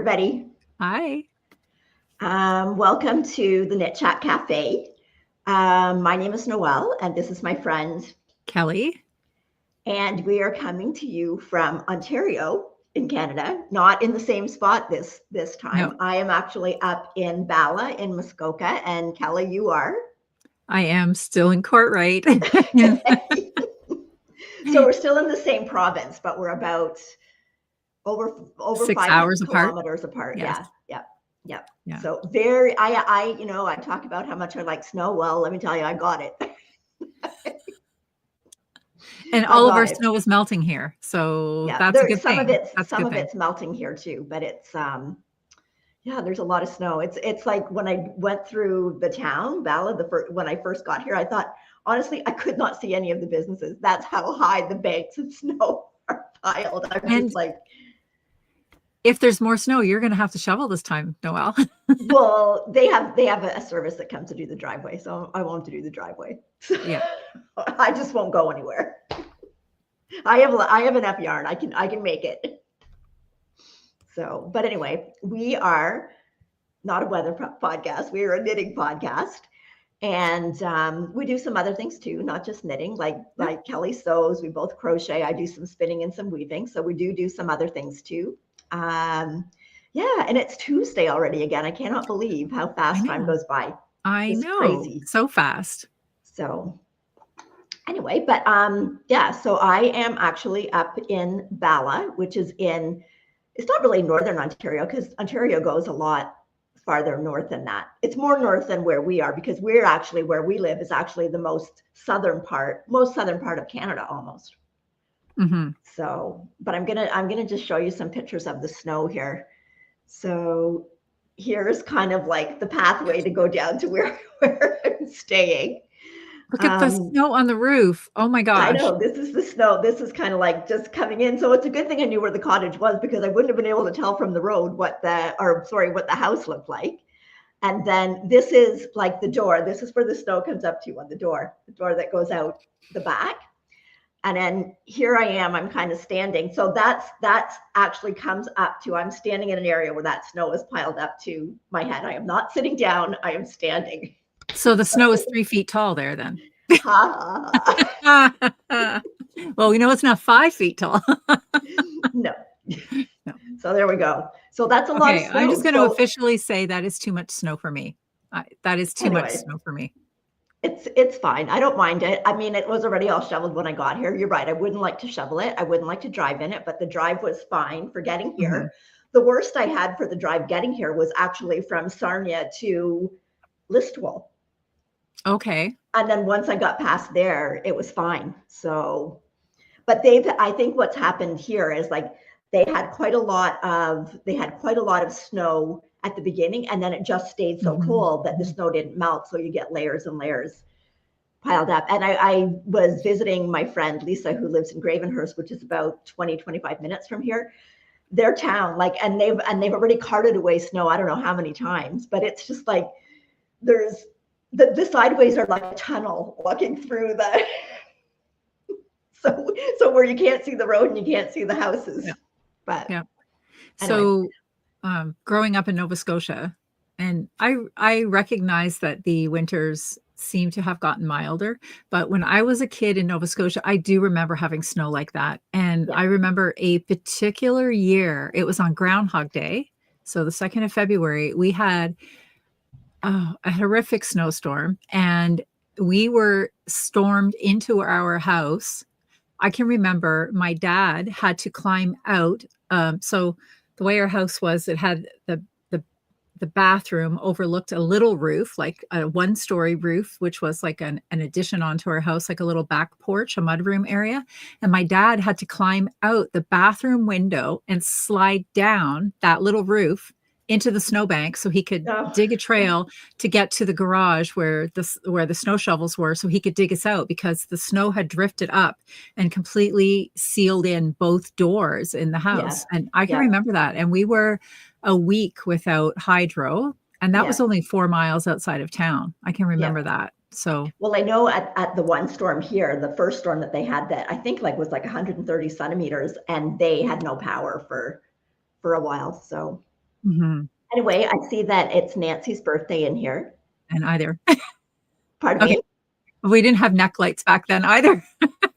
everybody. Hi. Welcome to the Knit Chat Cafe. My name is Noelle, and this is my friend Kelly. And we are coming to you from Ontario in Canada, not in the same spot this time. No. I am actually up in Bala in Muskoka, and Kelly, you are? I am still in Courtright. So we're still in the same province, but we're about over 6 500 hours kilometers apart. Yes. Yeah. So very, I talk about how much I like snow. Well, let me tell you, I got it. And all of our snow is melting here, so that's a good thing. Some of it's melting here too, but it's there's a lot of snow. It's like when I went through the town, Bala, when I first got here, I thought, honestly, I could not see any of the businesses. That's how high the banks of snow are piled. I'm just like, if there's more snow, you're going to have to shovel this time, Noelle. Well, they have a service that comes to do the driveway, so I won't do the driveway. Yeah, I just won't go anywhere. I have enough yarn. I can make it. So, but anyway, we are not a weather podcast. We are a knitting podcast, and we do some other things too, not just knitting. Like Kelly sews. We both crochet. I do some spinning and some weaving. So we do some other things too. And it's Tuesday already again. I cannot believe how fast time goes by. I know. Crazy. So fast. So anyway, but so I am actually up in Bala, which is it's not really northern Ontario, because Ontario goes a lot farther north than that. It's more north than where we are, because where we live is actually the most southern part of Canada almost. Mm-hmm. So, but I'm gonna just show you some pictures of the snow here. So here's kind of like the pathway to go down to where I'm staying. Look at the snow on the roof. Oh my gosh. I know, this is the snow. This is kind of like just coming in. So it's a good thing I knew where the cottage was, because I wouldn't have been able to tell from the road what the house looked like. And then this is like the door. This is where the snow comes up to on the door that goes out the back. And then here I am, I'm kind of standing. So that's actually comes up to, I'm standing in an area where that snow is piled up to my head. I am not sitting down, I am standing. So the snow is 3 feet tall there then. Well, we know it's not 5 feet tall. No. So there we go. So that's a lot of snow. I'm just going to officially say that is too much snow for me. That is too much snow for me. It's fine. I don't mind it. I mean, it was already all shoveled when I got here. You're right. I wouldn't like to shovel it. I wouldn't like to drive in it, but the drive was fine for getting here. Mm-hmm. The worst I had for the drive getting here was actually from Sarnia to Listowel. Okay. And then once I got past there, it was fine. So, but I think what's happened here is like they had quite a lot of snow at the beginning, and then it just stayed so cold that the snow didn't melt. So you get layers and layers piled up. And I was visiting my friend Lisa, who lives in Gravenhurst, which is about 20-25 minutes from here. Their town, and they've already carted away snow. I don't know how many times, but it's just like there's the sideways are like a tunnel walking through the so where you can't see the road and you can't see the houses. But anyway. So growing up in Nova Scotia, and I recognize that the winters seem to have gotten milder, but when I was a kid in Nova Scotia, I do remember having snow like that. And I remember a particular year, it was on Groundhog Day, so the 2nd of February, we had a horrific snowstorm, and we were stormed into our house. I can remember my dad had to climb out. So the way our house was, it had the bathroom overlooked a little roof, like a 1-story roof, which was like an addition onto our house, like a little back porch, a mudroom area. And my dad had to climb out the bathroom window and slide down that little roof into the snowbank so he could dig a trail to get to the garage where the snow shovels were, so he could dig us out, because the snow had drifted up and completely sealed in both doors in the house. And I can remember that. And we were a week without hydro, and that was only 4 miles outside of town. I can remember that. So, well, I know at the one storm here, the first storm that they had, that I think was 130 centimeters, and they had no power for a while. So Mhm. Anyway, I see that it's Nancy's birthday in here. And either. Pardon Okay. me? We didn't have neck lights back then either.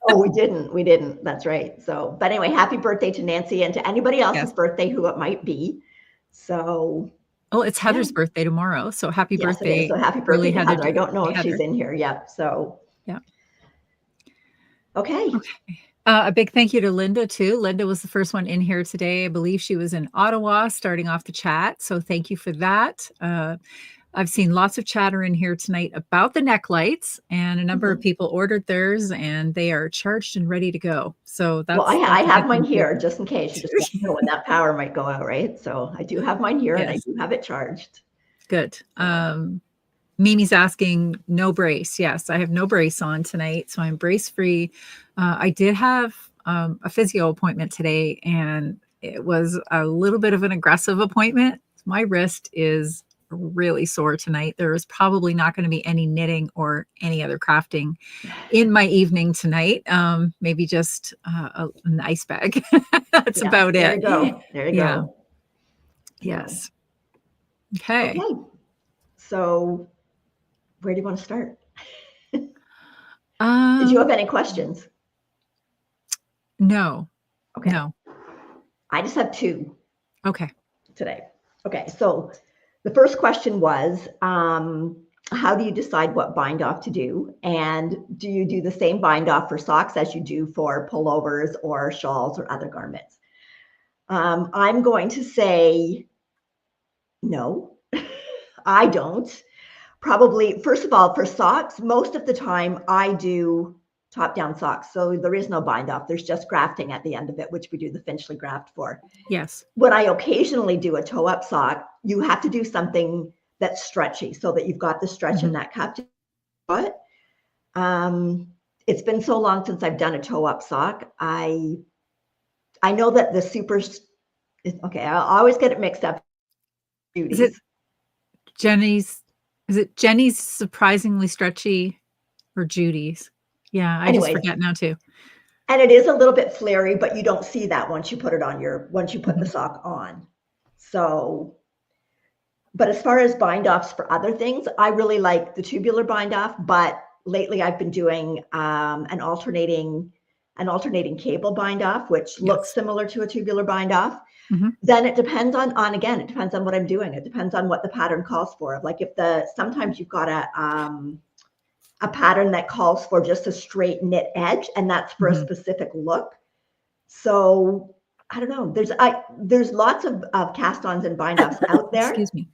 Oh, we didn't. We didn't. That's right. So, but anyway, happy birthday to Nancy and to anybody else's Yes. birthday who it might be. So, Oh, it's Heather's birthday tomorrow. So happy yes, it birthday. is. So happy birthday Early to Heather. I don't know if Heather. she's in here yet. So, Yeah. Okay. A big thank you to Linda too. Linda was the first one in here today. I believe she was in Ottawa starting off the chat. So thank you for that. I've seen lots of chatter in here tonight about the neck lights, and a number of people ordered theirs and they are charged and ready to go. So that's, well, I have mine here just in case. You just Cheers. never know when that power might go out, right? So I do have mine here and I do have it charged. Good. Mimi's asking no brace. Yes, I have no brace on tonight, so I'm brace free. I did have a physio appointment today, and it was a little bit of an aggressive appointment. My wrist is really sore tonight. There is probably not going to be any knitting or any other crafting in my evening tonight. Maybe just an ice bag. That's about it. There you go. There you go. Yes. Okay. So where do you want to start? Did you have any questions? No. Okay. No. I just have two. Okay. Today. Okay. So the first question was, how do you decide what bind off to do? And do you do the same bind off for socks as you do for pullovers or shawls or other garments? I'm going to say no, I don't. Probably, first of all, for socks, most of the time I do top-down socks. So there is no bind off. There's just grafting at the end of it, which we do the Finchley graft for. Yes. When I occasionally do a toe-up sock, you have to do something that's stretchy so that you've got the stretch in that cup. But it's been so long since I've done a toe-up sock. I know that the super, okay, I always get it mixed up. Is it Jenny's? Is it Jenny's surprisingly stretchy or Judy's? Yeah, I just forget now too. And it is a little bit flary, but you don't see that once you put it on once you put the sock on. So, but as far as bind offs for other things, I really like the tubular bind off, but lately I've been doing an alternating cable bind off, which looks similar to a tubular bind off. Then it depends on again, it depends on what I'm doing. It depends on what the pattern calls for. Like if sometimes you've got a pattern that calls for just a straight knit edge, and that's for a specific look. So I don't know. There's lots of cast-ons and bind-offs out there. Excuse me.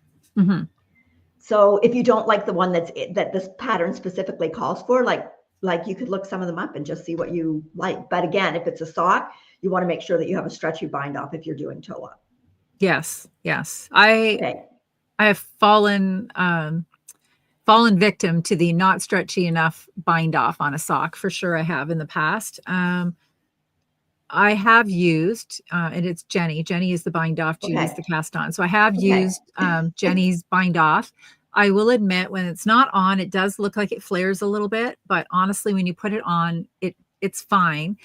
So if you don't like the one that this pattern specifically calls for, like you could look some of them up and just see what you like. But again, if it's a sock, you want to make sure that you have a stretchy bind-off if you're doing toe-up. Yes. I have fallen victim to the not stretchy enough bind off on a sock. For sure I have in the past. I have used, and it's Jenny. Jenny is the bind off, Judy's the cast on. So I have used Jenny's bind off. I will admit when it's not on, it does look like it flares a little bit, but honestly, when you put it on, it's fine.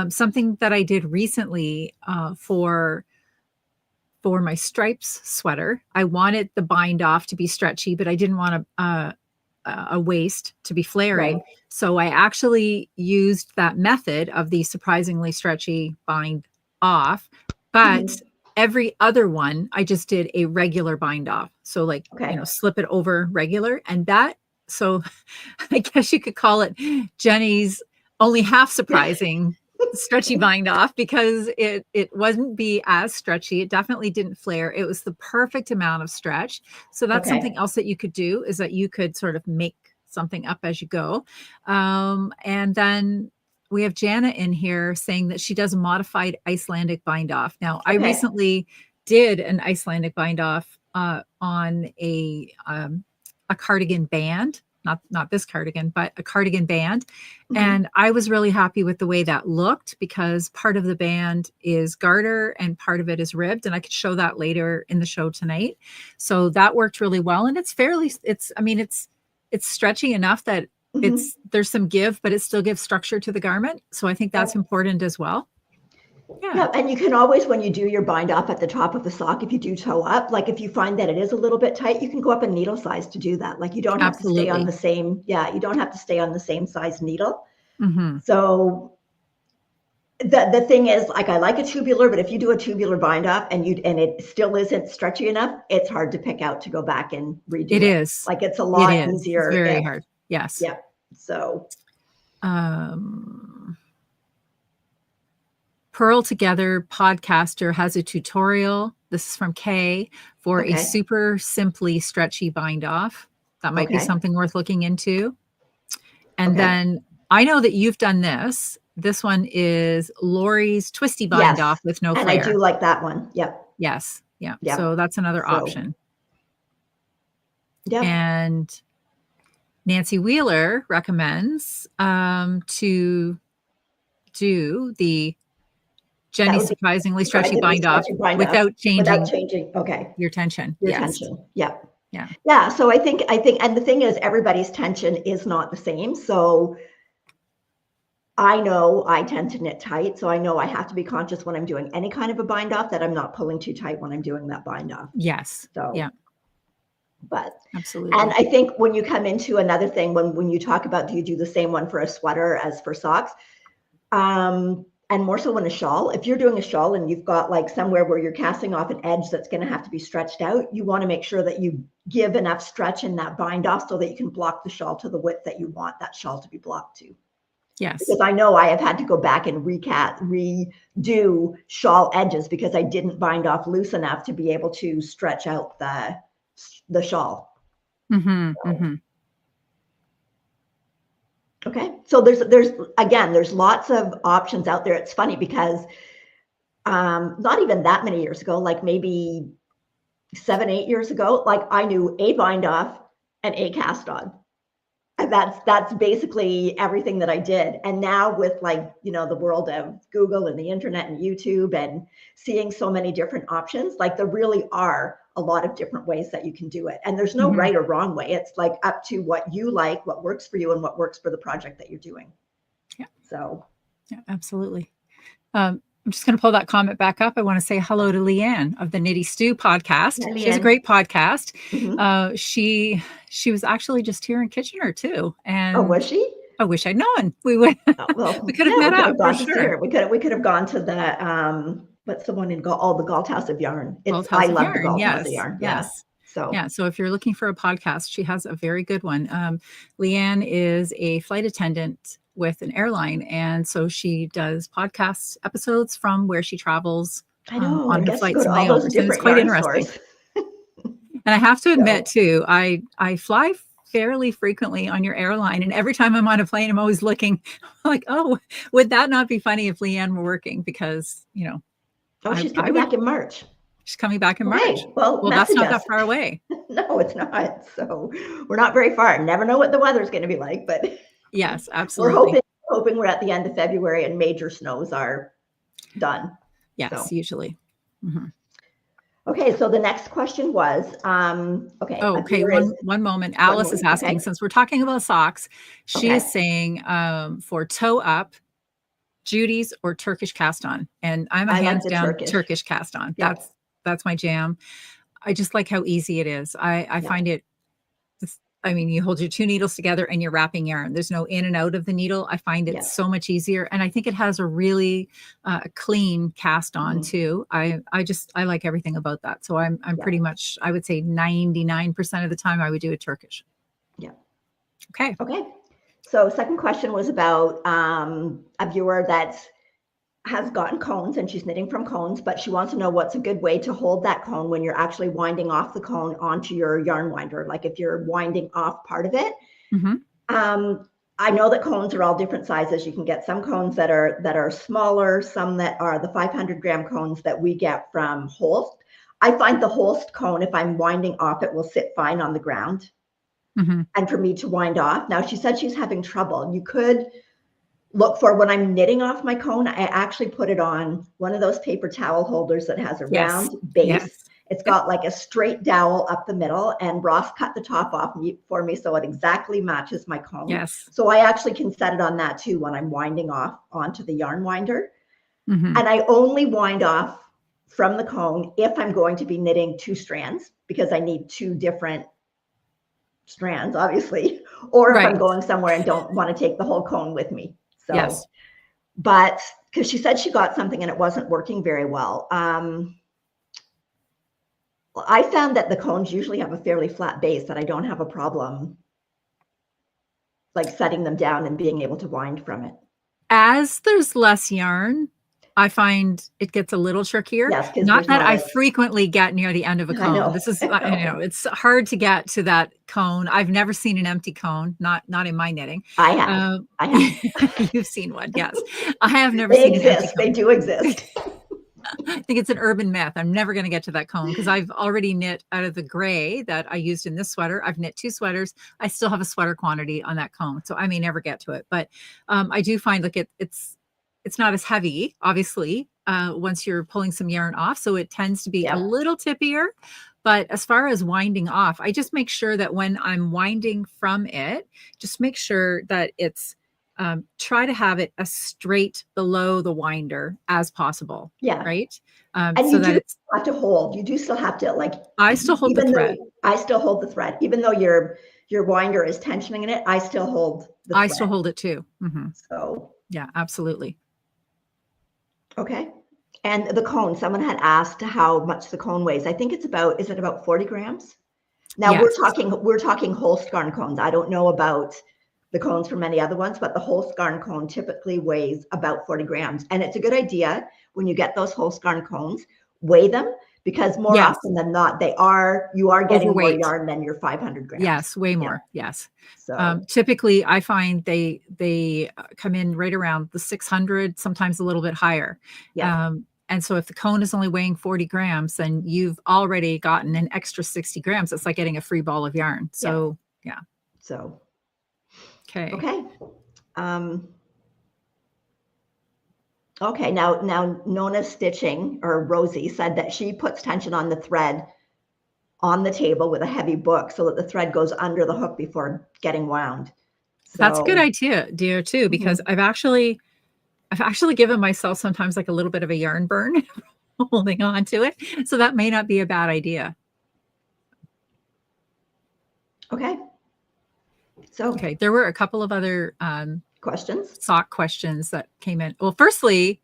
Something that I did recently for my stripes sweater, I wanted the bind off to be stretchy, but I didn't want a waist to be flaring. So I actually used that method of the surprisingly stretchy bind off, but every other one, I just did a regular bind off. So like, slip it over regular, and so I guess you could call it Jenny's only half surprising stretchy bind off, because it wasn't be as stretchy. It definitely didn't flare. It was the perfect amount of stretch. So that's something else that you could do, is that you could sort of make something up as you go. And then we have Jana in here saying that she does a modified Icelandic bind off. Now, I recently did an Icelandic bind off on a cardigan band. Not this cardigan, but a cardigan band. And I was really happy with the way that looked, because part of the band is garter and part of it is ribbed. And I could show that later in the show tonight. So that worked really well. And it's stretchy enough that there's some give, but it still gives structure to the garment. So I think that's important as well. Yeah, and you can always, when you do your bind off at the top of the sock, if you do toe up, like if you find that it is a little bit tight, you can go up a needle size to do that. Like you don't have to stay on the same, you don't have to stay on the same size needle. So the thing is, like, I like a tubular, but if you do a tubular bind off and it still isn't stretchy enough, it's hard to pick out to go back and redo it. It is. Like it's a lot easier. It's very hard. Yes. Yeah. So Purl Together podcaster has a tutorial. This is from Kay for a super simply stretchy bind off. That might be something worth looking into. And then I know that you've done this. This one is Lori's twisty bind off with no flare. And I do like that one. Yep. Yes. Yeah. So that's another option. Yeah. And Nancy Wheeler recommends to do the Jenny surprisingly stretchy bind off without changing your tension. Your tension. Yeah. Yeah. Yeah. So I think, and the thing is, everybody's tension is not the same. So I know I tend to knit tight. So I know I have to be conscious when I'm doing any kind of a bind off that I'm not pulling too tight when I'm doing that bind off. Yes. So, yeah. But absolutely. And I think when you come into another thing, when you talk about, do you do the same one for a sweater as for socks? And more so in a shawl, if you're doing a shawl and you've got like somewhere where you're casting off an edge that's going to have to be stretched out, you want to make sure that you give enough stretch in that bind off so that you can block the shawl to the width that you want that shawl to be blocked to. Yes. Because I know I have had to go back and redo shawl edges because I didn't bind off loose enough to be able to stretch out the shawl. Okay, so there's lots of options out there. It's funny because not even that many years ago, like maybe 7-8 years ago, like I knew a bind off and a cast on. And that's basically everything that I did. And now with like, the world of Google and the internet and YouTube and seeing so many different options, like there really are a lot of different ways that you can do it. And there's no right or wrong way. It's like up to what you like, what works for you and what works for the project that you're doing. Yeah. So. Yeah, absolutely. I'm just going to pull that comment back up. I want to say hello to Leanne of the Nitty Stew podcast. Yeah, she has a great podcast. She was actually just here in Kitchener too. And oh, was she? I wish I'd known. We would. We could have met up for sure. We could have gone to the what's the one in the Galt House of Yarn? I love the Galt House of Yarn. Yes. So if you're looking for a podcast, she has a very good one. Leanne is a flight attendant with an airline, and so she does podcast episodes from where she travels on her flights and layovers, and it's quite interesting. And I have to admit too, I fly fairly frequently on your airline, and every time I'm on a plane, I'm always looking like, oh, would that not be funny if Leanne were working? Because she's coming back in March. She's coming back in March. Well, that's not that far away. No, it's not. So we're not very far. Never know what the weather's going to be like, but yes, absolutely. We're hoping we're at the end of February and major snows are done. Yes, usually. Okay, so the next question was, one moment. Alice is asking, since we're talking about socks, she is saying for toe up, Judy's or Turkish cast on. And I'm a hands down Turkish cast on. Yeah. That's my jam. I just like how easy it is. I find it, you hold your two needles together and you're wrapping yarn. There's no in and out of the needle. I find it so much easier. And I think it has a really clean cast on too. I like everything about that. So I'm pretty much, I would say 99% of the time I would do a Turkish. Yeah. Okay. So second question was about a viewer that has gotten cones and she's knitting from cones, but she wants to know what's a good way to hold that cone when you're actually winding off the cone onto your yarn winder. Like if you're winding off part of it. I know that cones are all different sizes. You can get some cones that are smaller, some that are the 500 gram cones that we get from Holst. I find the Holst cone, if I'm winding off, it will sit fine on the ground. And for me to wind off. Now she said she's having trouble. You could look for, when I'm knitting off my cone, I actually put it on one of those paper towel holders that has a round base. It's got like a straight dowel up the middle, and Ross cut the top off for me so it exactly matches my cone. Yes. So I actually can set it on that too when I'm winding off onto the yarn winder. And I only wind off from the cone if I'm going to be knitting 2 strands, because I need 2 different strands, obviously, or if I'm going somewhere and don't want to take the whole cone with me. So, yes. But because she said she got something and it wasn't working very well. I found that the cones usually have a fairly flat base, that I don't have a problem like setting them down and being able to wind from it. As there's less yarn, I find it gets a little trickier. Yes, not that I frequently get near the end of a cone. Know. This is, it's hard to get to that cone. I've never seen an empty cone, not in my knitting. I have. I have. You've seen one, yes. I have never seen an empty cone. They do exist. I think it's an urban myth. I'm never going to get to that cone because I've already knit out of the gray that I used in this sweater. I've knit 2 sweaters. I still have a sweater quantity on that cone, so I may never get to it. But I do find like it's not as heavy, obviously, once you're pulling some yarn off. So it tends to be a little tippier. But as far as winding off, I just make sure that when I'm winding from it, just make sure that it's try to have it as straight below the winder as possible. Yeah. Right. And so you that do have to hold. You do still have to I still hold the thread. I still hold the thread, even though your winder is tensioning in it. I still hold the thread. I still hold it too. So yeah, absolutely. Okay. And the cone, someone had asked how much the cone weighs. I think is it about 40 grams? Now yes. we're talking whole scarn cones. I don't know about the cones from any other ones, but the whole scarn cone typically weighs about 40 grams. And it's a good idea when you get those whole scarn cones, weigh them, because more often than not, you are getting more yarn than your 500 grams. Yes, way more. Yes. So typically I find they come in right around the 600, sometimes a little bit higher. Yeah. And so if the cone is only weighing 40 grams, then you've already gotten an extra 60 grams. It's like getting a free ball of yarn. So yeah. So okay. Okay. Okay, now Nona's stitching, or Rosie, said that she puts tension on the thread on the table with a heavy book so that the thread goes under the hook before getting wound. So, that's a good idea, dear, too, because I've actually given myself sometimes like a little bit of a yarn burn holding on to it. So that may not be a bad idea. Okay. So okay, there were a couple of other sock questions that came in. Well, firstly,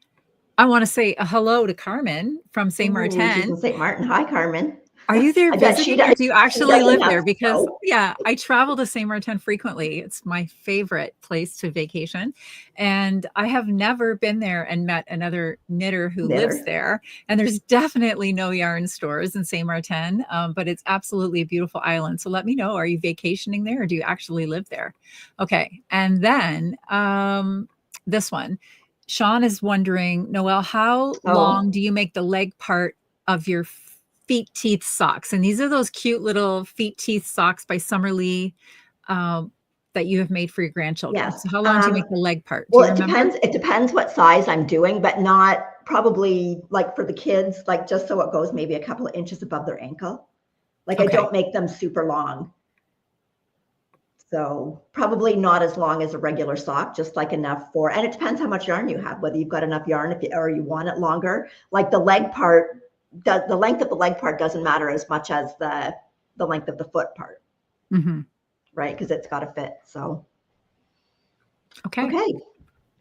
I want to say a hello to Carmen from St. Martin. She's in St. Martin. Hi, Carmen. Are you there visiting, or do you actually live there? Because yeah, I travel to St. Martin frequently. It's my favorite place to vacation. And I have never been there and met another knitter who lives there. And there's definitely no yarn stores in St. Martin, but it's absolutely a beautiful island. So let me know, are you vacationing there or do you actually live there? Okay. And then this one, Sean is wondering, Noelle, how long do you make the leg part of your feet teeth socks? And these are those cute little feet teeth socks by Summerlee that you have made for your grandchildren. Yes. So how long do you make the leg part? Well, it depends what size I'm doing, but not probably like for the kids, like just so it goes maybe a couple of inches above their ankle. Like I don't make them super long. So probably not as long as a regular sock, just like enough for, and it depends how much yarn you have, whether you've got enough yarn or you want it longer. Like the leg part, the length of the leg part doesn't matter as much as the length of the foot part, right? Because it's got to fit. So okay,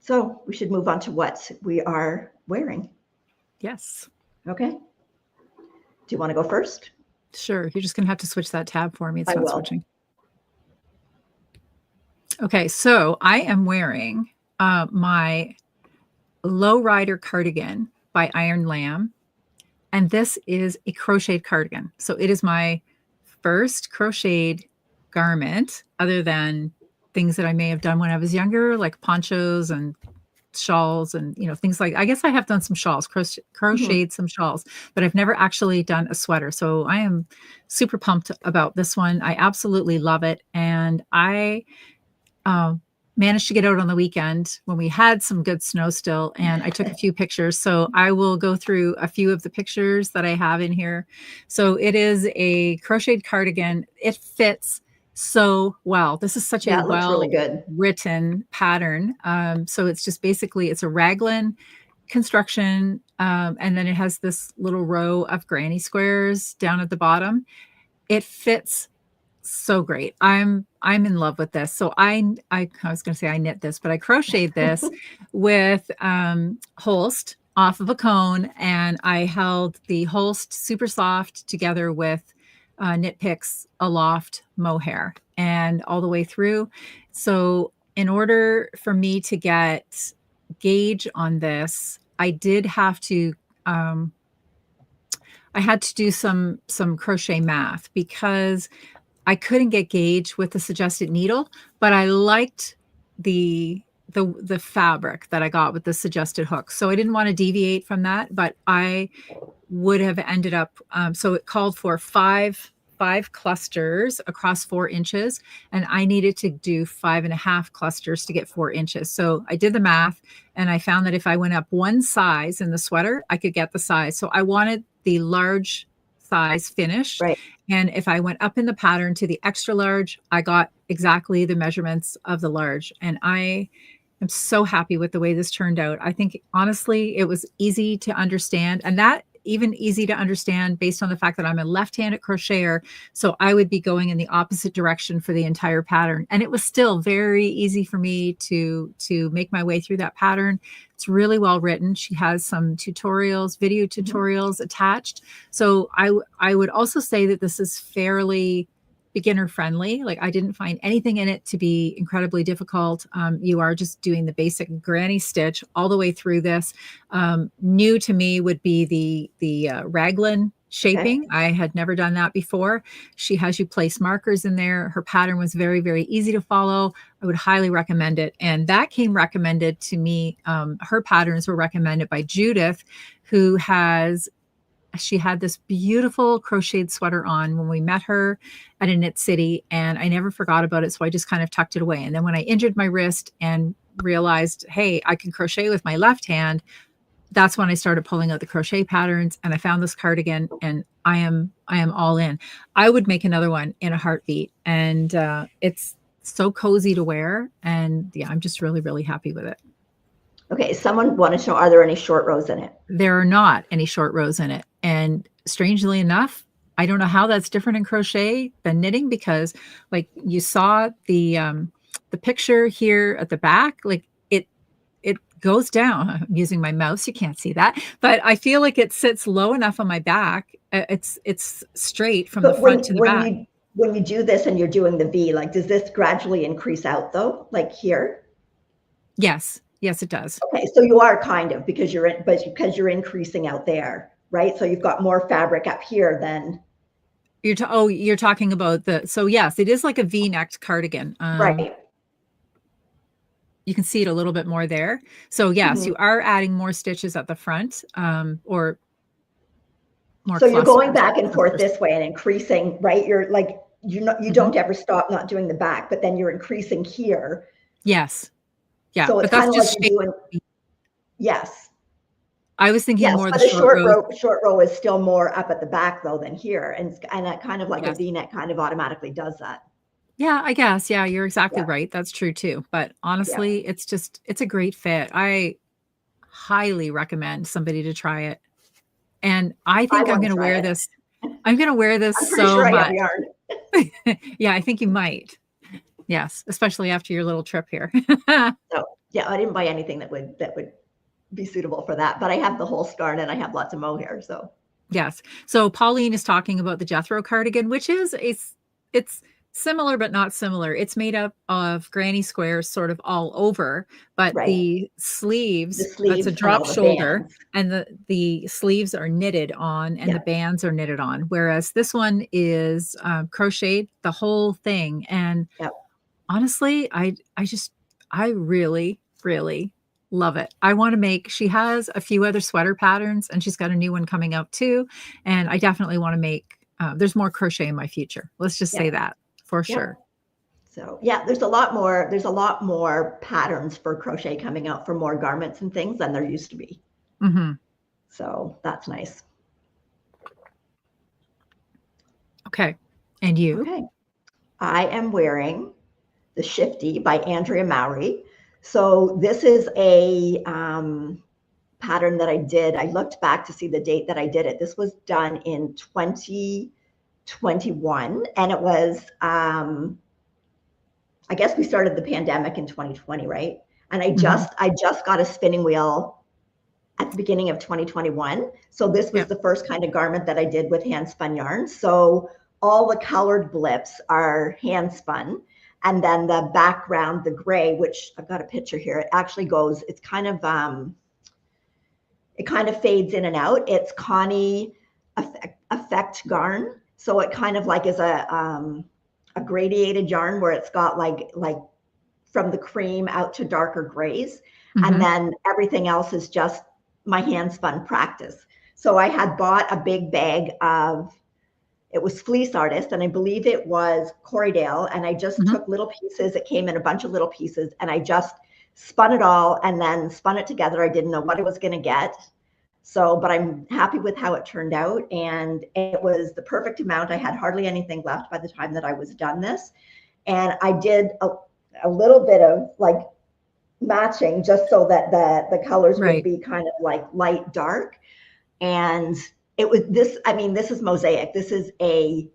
so we should move on to what we are wearing. Yes. Okay. Do you want to go first? Sure. You're just gonna have to switch that tab for me. It's not switching. Okay, so I am wearing my Lowrider cardigan by Iron Lamb. And this is a crocheted cardigan. So it is my first crocheted garment, other than things that I may have done when I was younger, like ponchos and shawls and, things like, I guess I have done some shawls, crocheted some shawls, but I've never actually done a sweater. So I am super pumped about this one. I absolutely love it. And I managed to get out on the weekend when we had some good snow still, and I took a few pictures. So I will go through a few of the pictures that I have in here. So it is a crocheted cardigan. It fits so well. This is such a written pattern. So it's just basically, it's a raglan construction, and then it has this little row of granny squares down at the bottom. It fits so great. I'm in love with this. So I was going to say I knit this, but I crocheted this with Holst off of a cone, and I held the Holst Super Soft together with Knit Picks Aloft mohair and all the way through. So in order for me to get gauge on this, I did have to I had to do some crochet math because I couldn't get gauge with the suggested needle, but I liked the fabric that I got with the suggested hook. So I didn't want to deviate from that, but I would have ended up, so it called for five clusters across 4 inches, and I needed to do 5.5 clusters to get 4 inches. So I did the math, and I found that if I went up 1 size in the sweater, I could get the size. So I wanted the large size finished. Right. And if I went up in the pattern to the extra large, I got exactly the measurements of the large. And I am so happy with the way this turned out. I think honestly, it was easy to understand, and that even easy to understand based on the fact that I'm a left-handed crocheter. So I would be going in the opposite direction for the entire pattern. And it was still very easy for me to make my way through that pattern. It's really well written. She has some tutorials, video tutorials attached. So I would also say that this is fairly beginner friendly. Like, I didn't find anything in it to be incredibly difficult. You are just doing the basic granny stitch all the way through this. New to me would be the raglan shaping. Okay. I had never done that before. She has you place markers in there. Her pattern was very, very easy to follow. I would highly recommend it. And that came recommended to me. Her patterns were recommended by Judith, who she had this beautiful crocheted sweater on when we met her at a Knit City, and I never forgot about it. So I just kind of tucked it away. And then when I injured my wrist and realized, hey, I can crochet with my left hand, that's when I started pulling out the crochet patterns, and I found this cardigan, and I am all in. I would make another one in a heartbeat, and it's so cozy to wear. And yeah, I'm just really, really happy with it. Okay, someone wanted to know, are there any short rows in it? There are not any short rows in it. And strangely enough, I don't know how that's different in crochet than knitting, because like you saw the picture here at the back, like it goes down. I'm using my mouse, you can't see that, but I feel like it sits low enough on my back. It's straight from the front to the back. When you do this and you're doing the V, like, does this gradually increase out though, like here? Yes, it does. Okay, so you are kind of, because you're increasing out there, right? So you've got more fabric up here than. You're talking about so yes, it is like a V-necked cardigan. Right. You can see it a little bit more there. So yes, you are adding more stitches at the front, or more. So you're going back and forth this way and increasing, right? You're like, you don't ever stop not doing the back, but then you're increasing here. Yes. Yeah. So it's kind of like you're doing. Yes. I was thinking more but the short row is still more up at the back though than here, and that kind of like a V-neck kind of automatically does that. Yeah, I guess. Yeah, you're exactly right. That's true too. But honestly, it's a great fit. I highly recommend somebody to try it. And I think I'm going to wear this. I'm going to wear this so much. Yeah, I think you might. Yes, especially after your little trip here. So yeah, I didn't buy anything that would be suitable for that, but I have the whole scarf and I have lots of mohair. So yes. So Pauline is talking about the Jethro cardigan, which is it's similar but not similar. It's made up of granny squares sort of all over, but the sleeves, that's a drop shoulder, and the sleeves are knitted on, and the bands are knitted on, whereas this one is crocheted the whole thing. And honestly, I really, really love it. I want to make, she has a few other sweater patterns, and she's got a new one coming out too. And I definitely want to make, there's more crochet in my future. Let's just say that for sure. So yeah, there's a lot more patterns for crochet coming out for more garments and things than there used to be. So that's nice. Okay. And you? Okay. I am wearing the Shifty by Andrea Mowry. So this is a pattern that I did, I looked back to see the date that I did it. This was done in 2021, and it was, I guess we started the pandemic in 2020, right? And I just got a spinning wheel at the beginning of 2021. So this was the first kind of garment that I did with hand spun yarn. So all the colored blips are hand spun. And then the background, the gray, which I've got a picture here, it actually goes, it's kind of, it kind of fades in and out. It's Connie effect garn. So it kind of like is a gradiated yarn where it's got like from the cream out to darker grays. And then everything else is just my hand spun practice. So I had bought a big bag of, it was Fleece Artist, and I believe it was Corriedale, and I just took little pieces. It came in a bunch of little pieces, and I just spun it all and then spun it together. I didn't know what I was going to get. So, but I'm happy with how it turned out, and it was the perfect amount. I had hardly anything left by the time that I was done this. And I did a little bit of like matching just so that the colors would be kind of like light dark. And it was this, I mean, this is mosaic. This is a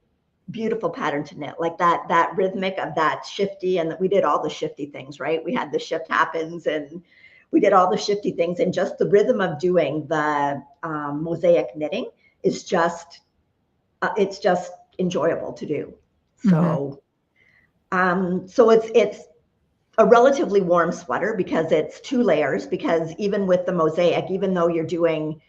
beautiful pattern to knit, like that rhythmic of that shifty, and we did all the shifty things, right? We had the shift happens and we did all the shifty things, and just the rhythm of doing the mosaic knitting is just, it's just enjoyable to do. So, so it's a relatively warm sweater because it's 2 layers, because even with the mosaic, even though you're doing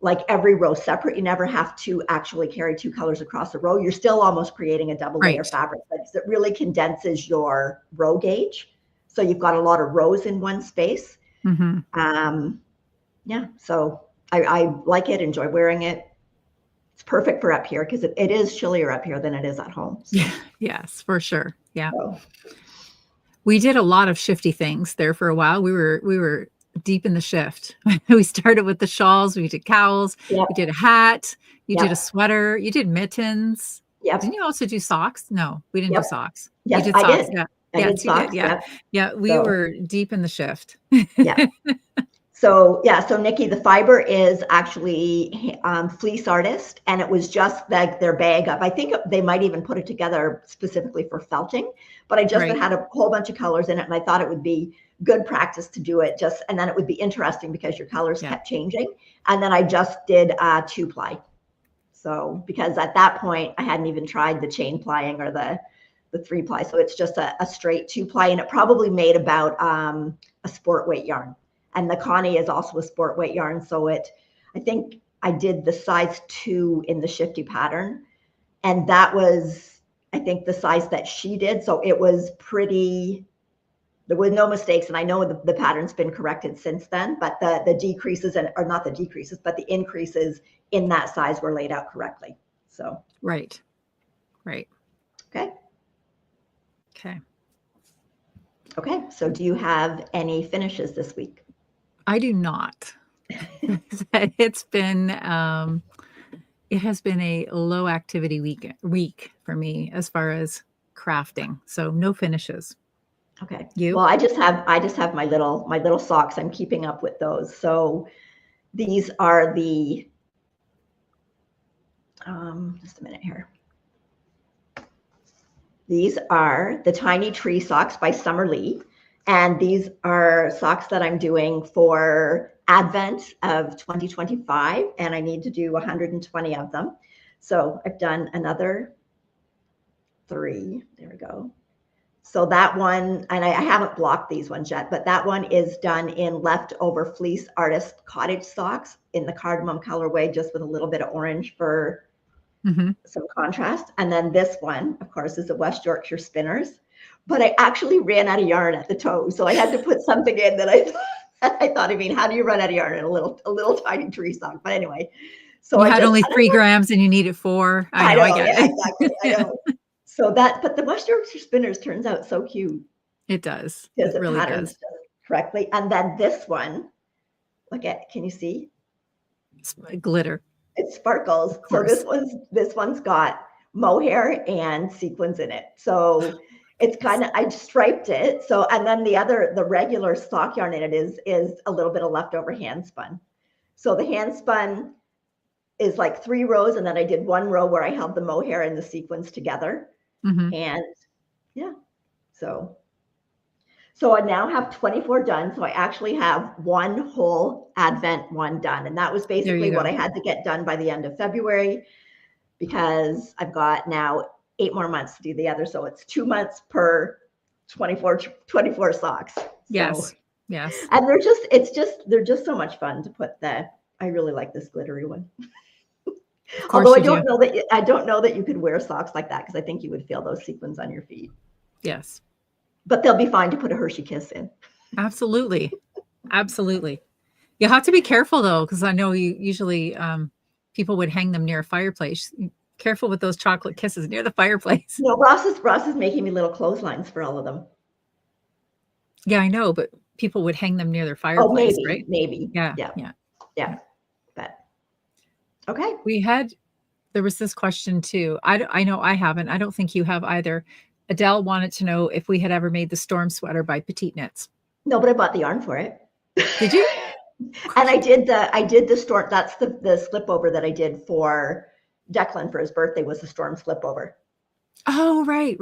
like every row separate, you never have to actually carry 2 colors across a row. You're still almost creating a double layer fabric, but it really condenses your row gauge. So you've got a lot of rows in one space. Yeah, so I like it, enjoy wearing it. It's perfect for up here because it is chillier up here than it is at home. So. Yes, for sure. Yeah. So. We did a lot of shifty things there for a while. We were deep in the shift. We started with the shawls. We did cowls. We did a hat. You did a sweater. You did mittens. Didn't you also do socks? No, we didn't do socks. Yes, you did socks. I did. Yeah. I did socks. Yeah. We were deep in the shift. So Nikki, the fiber is actually Fleece Artist, and it was just like their bag of, I think they might even put it together specifically for felting, but I just had a whole bunch of colors in it, and I thought it would be good practice to do it just, and then it would be interesting because your colors kept changing. And then I just did 2-ply. So, because at that point I hadn't even tried the chain plying or the 3-ply. So it's just a straight 2-ply, and it probably made about a sport weight yarn. And the Connie is also a sport weight yarn. So I think I did the size 2 in the shifty pattern. And that was, I think, the size that she did. So it was pretty, there were no mistakes. And I know the pattern's been corrected since then, but the decreases, or not the decreases, but the increases in that size were laid out correctly. So. Right. Okay. So do you have any finishes this week? I do not. It's been, it has been a low activity week for me as far as crafting. So no finishes. Okay. You? Well, I just have my little socks. I'm keeping up with those. So these are the, just a minute here. These are the Tiny Tree socks by Summer Lee. And these are socks that I'm doing for Advent of 2025, and I need to do 120 of them. So I've done another 3. There we go. So that one, and I haven't blocked these ones yet, but that one is done in leftover Fleece Artist cottage socks in the cardamom colorway, just with a little bit of orange for some contrast. And then this one, of course, is the West Yorkshire Spinners. But I actually ran out of yarn at the toe, so I had to put something in that I thought, I mean, how do you run out of yarn in a little tiny tree sock? But anyway, so you had only 3 grams and you needed 4. I know, I get it. Exactly. I know. So but the West Yorkshire Spinners turns out so cute. It does. Because it really patterns does correctly. And then this one, look at, can you see? Glitter. It sparkles. So this one's got mohair and sequins in it. So it's kind of, I striped it. So, and then the regular sock yarn in it is a little bit of leftover hand spun. So the hand spun is like 3 rows, and then I did 1 row where I held the mohair and the sequins together. And yeah, so I now have 24 done. So I actually have 1 whole Advent one done. And that was basically what I had to get done by the end of February, because I've got now 8 more months to do the other. So it's 2 months per 24 socks. Yes. So, yes. and they're just so much fun to put I really like this glittery one. Although I don't know that you could wear socks like that, because I think you would feel those sequins on your feet. Yes. But they'll be fine to put a Hershey Kiss in. Absolutely. Absolutely. You have to be careful though, because I know you usually people would hang them near a fireplace. Careful with those chocolate kisses near the fireplace. No, Ross is making me little clotheslines for all of them. Yeah, I know, but people would hang them near their fireplace, right? Maybe. Yeah. But okay. There was this question too. I know I haven't. I don't think you have either. Adele wanted to know if we had ever made the storm sweater by Petite Knits. No, but I bought the yarn for it. Did you? And I did the storm. That's the slip over that I did for Declan for his birthday, was the storm slip over. Oh, right.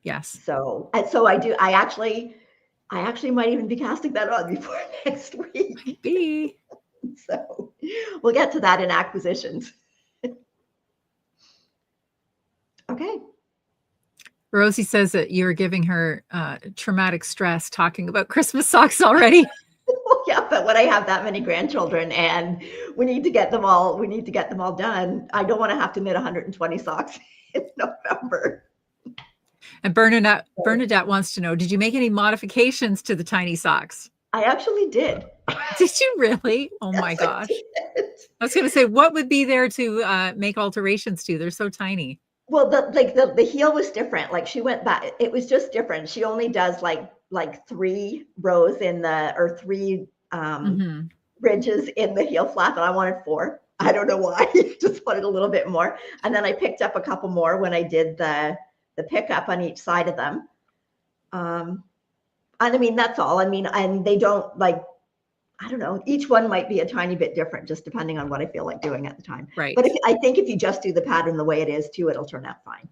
Yes. So I actually might even be casting that on before next week. Might be. So we'll get to that in acquisitions. Okay. Rosie says that you're giving her traumatic stress talking about Christmas socks already. Well, yeah, but when I have that many grandchildren and we need to get them all done, I don't want to have to knit 120 socks in November. And Bernadette wants to know, did you make any modifications to the tiny socks? I actually did. Did you really? Oh my gosh. I was going to say, what would be there to make alterations to? They're so tiny. Well, the heel was different. Like she went back, it was just different. She only does like 3 rows or 3 ridges in the heel flap, and I wanted 4. I don't know why. Just wanted a little bit more. And then I picked up a couple more when I did the pickup on each side of them. And I mean, that's all. I mean, and they don't I don't know, each one might be a tiny bit different, just depending on what I feel like doing at the time. Right. But I think if you just do the pattern the way it is too, it'll turn out fine.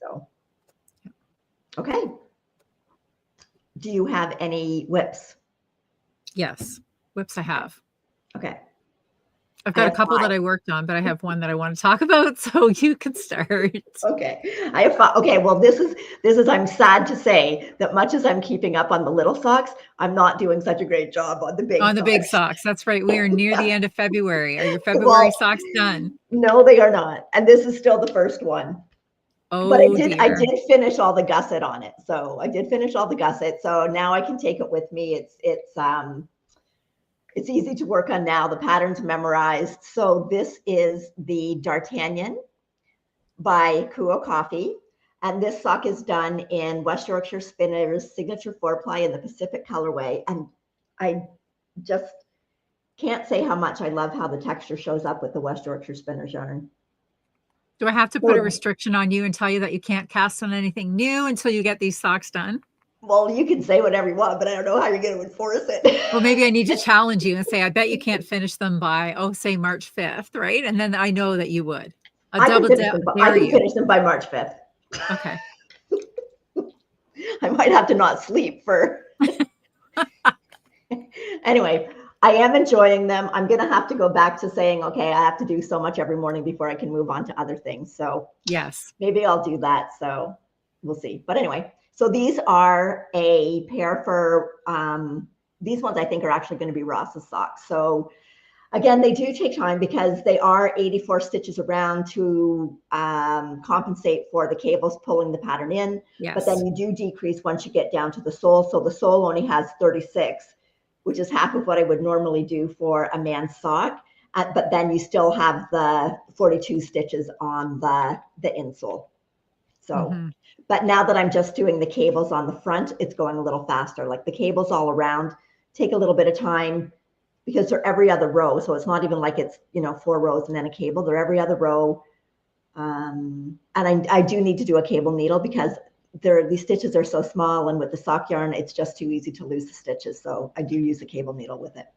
So, okay. Do you have any whips? Yes, whips I have. Okay. I've got a couple that I worked on, but I have one that I want to talk about, so you can start. Okay. I have 5. Okay, well, this is I'm sad to say that much as I'm keeping up on the little socks, I'm not doing such a great job on the big socks. On the big socks. That's right. We are near the end of February. Are your February socks done? No, they are not. And this is still the first one. Oh, but I did finish all the gusset on it. So I did finish all the gusset. So now I can take it with me. It's easy to work on now. The pattern's memorized. So this is the D'Artagnan by Kuo Coffee. And this sock is done in West Yorkshire Spinner's signature 4-ply in the Pacific colorway. And I just can't say how much I love how the texture shows up with the West Yorkshire Spinner's yarn. Do I have to put a restriction on you and tell you that you can't cast on anything new until you get these socks done? Well, you can say whatever you want, but I don't know how you're going to enforce it. Well, maybe I need to challenge you and say, I bet you can't finish them by, say March 5th, right? And then I know that you would. I can finish them by March 5th. Okay. I might have to not sleep for. Anyway, I am enjoying them. I'm going to have to go back to saying, okay, I have to do so much every morning before I can move on to other things. So yes, maybe I'll do that. So we'll see. But anyway, so these are a pair for, these ones I think are actually going to be Ross's socks. So again, they do take time because they are 84 stitches around to compensate for the cables pulling the pattern in. Yes. But then you do decrease once you get down to the sole. So the sole only has 36, which is half of what I would normally do for a man's sock. But then you still have the 42 stitches on the insole. So, but now that I'm just doing the cables on the front, it's going a little faster. Like the cables all around take a little bit of time because they're every other row. So it's not even like it's, 4 rows and then a cable. They're every other row. And I do need to do a cable needle because these stitches are so small, and with the sock yarn, it's just too easy to lose the stitches. So I do use a cable needle with it.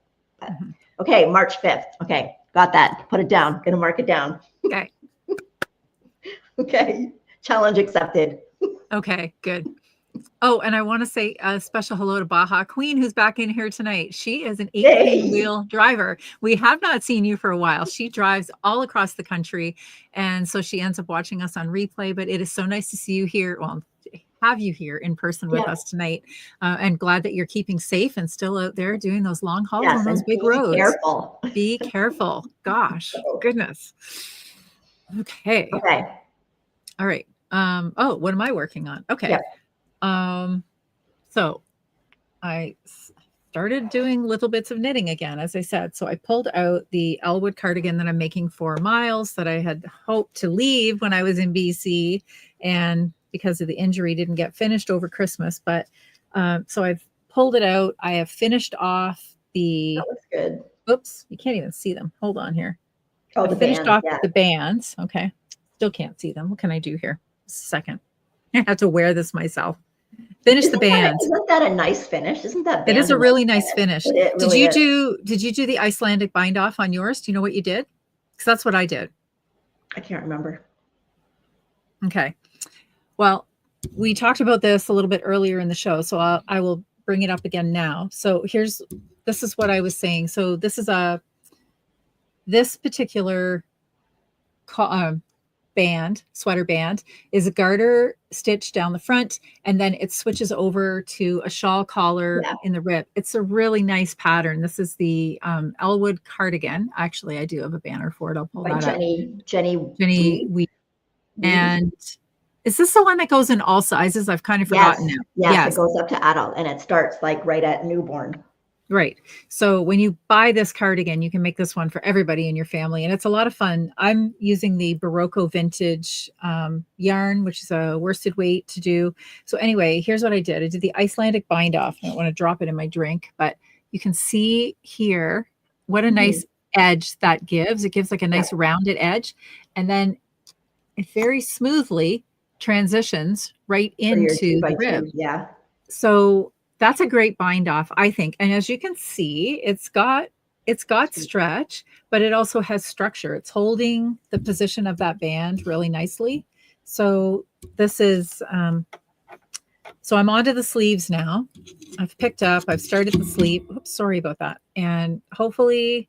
Mhm. Okay, March 5th. Okay, got that. Put it down. Gonna mark it down. Okay. Okay, challenge accepted. Okay, good. Oh, and I want to say a special hello to Baja Queen, who's back in here tonight. She is an 18-wheel driver. We have not seen you for a while. She drives all across the country, and so she ends up watching us on replay. But it is so nice to see you here. Well, have you here in person with us tonight, and glad that you're keeping safe and still out there doing those long hauls on those big roads. Careful. Be careful. Gosh, goodness. Okay. Okay. All right. Oh, what am I working on? Okay. Yep. So I started doing little bits of knitting again, as I said. So I pulled out the Elwood cardigan that I'm making for Miles that I had hoped to leave when I was in BC, and because of the injury didn't get finished over Christmas. But so I've pulled it out. I have finished off the, that looks good. Oops, you can't even see them. Hold on here. Oh, I finished off the bands. Okay. Still can't see them. What can I do here? Just a second. I have to wear this myself. Finish the bands. Isn't that a nice finish? Isn't that? It is a really nice finish. Did you do the Icelandic bind off on yours? Do you know what you did? Because that's what I did. I can't remember. Okay. Well, we talked about this a little bit earlier in the show, so I will bring it up again now. So this is what I was saying. So this is this particular sweater band is a garter stitch down the front, and then it switches over to a shawl collar in the rib. It's a really nice pattern. This is the Elwood cardigan. Actually, I do have a banner for it. I'll pull that up. Jenny Wee. And is this the one that goes in all sizes? I've kind of forgotten now. Yes, it goes up to adult, and it starts like right at newborn. Right. So when you buy this cardigan, you can make this one for everybody in your family, and it's a lot of fun. I'm using the Barocco vintage yarn, which is a worsted weight to do. So anyway, here's what I did. I did the Icelandic bind off. I don't want to drop it in my drink, but you can see here what a nice edge that gives. It gives like a nice rounded edge, and then it very smoothly transitions right into the rib. Yeah. So that's a great bind off, I think. And as you can see, it's got stretch, but it also has structure. It's holding the position of that band really nicely. So this is, so I'm onto the sleeves now. I've started the sleeve. Oops, sorry about that. And hopefully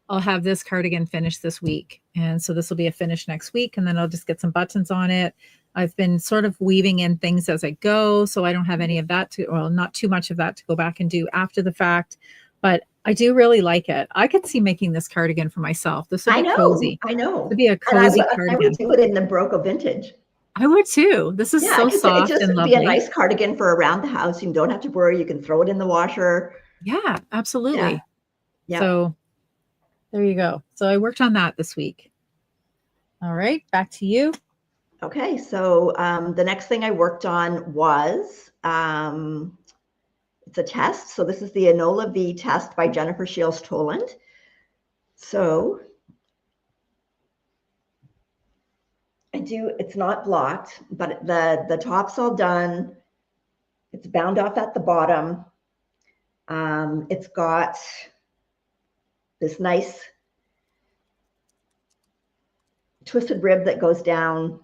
I'll have this cardigan finished this week. And so this will be a finish next week. And then I'll just get some buttons on it. I've been sort of weaving in things as I go, so I don't have any of that not too much of that to go back and do after the fact, but I do really like it. I could see making this cardigan for myself. This would be cozy. I know. It would be a cozy cardigan. I would do it in the Barocco vintage. I would too. This is so soft and lovely. It would be a nice cardigan for around the house. You don't have to worry. You can throw it in the washer. Yeah, absolutely. Yeah. So there you go. So I worked on that this week. All right, back to you. Okay, so the next thing I worked on was, it's a test. So this is the Enola V test by Jennifer Shields Toland. So it's not blocked, but the top's all done. It's bound off at the bottom. It's got this nice twisted rib that goes down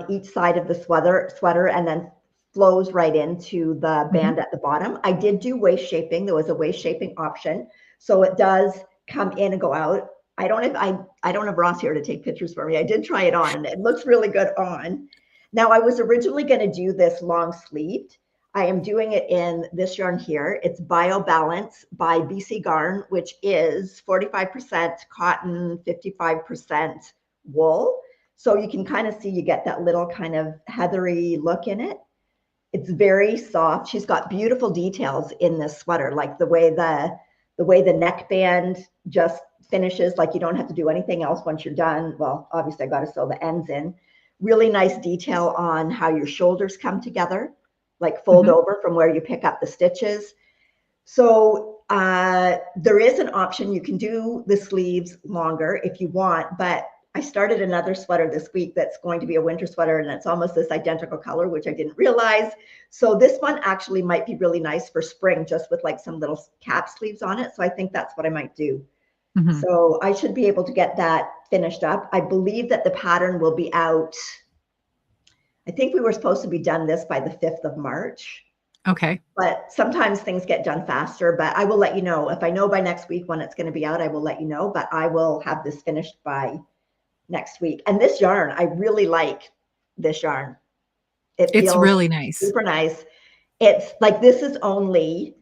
each side of the sweater and then flows right into the band at the bottom. I did do waist shaping. There was a waist shaping option. So it does come in and go out. I don't have Ross here to take pictures for me. I did try it on. It looks really good on. Now I was originally going to do this long sleeved. I am doing it in this yarn here. It's Bio Balance by BC Garn, which is 45% cotton, 55% wool. So you can kind of see, you get that little kind of heathery look in it. It's very soft. She's got beautiful details in this sweater, like the way the neckband just finishes, like you don't have to do anything else once you're done. Well, obviously I got to sew the ends in. Really nice detail on how your shoulders come together, like fold over from where you pick up the stitches. So there is an option. You can do the sleeves longer if you want, but I started another sweater this week that's going to be a winter sweater, and it's almost this identical color, which I didn't realize. So this one actually might be really nice for spring, just with like some little cap sleeves on it. So I think that's what I might do. So I should be able to get that finished up. I believe that the pattern will be out. I think we were supposed to be done this by the 5th of March. Okay. But sometimes things get done faster, but I will let you know. If I know by next week when it's going to be out, I will let you know, but I will have this finished by next week. And this yarn, I really like this yarn. It's really nice. Super nice. It's like, this is only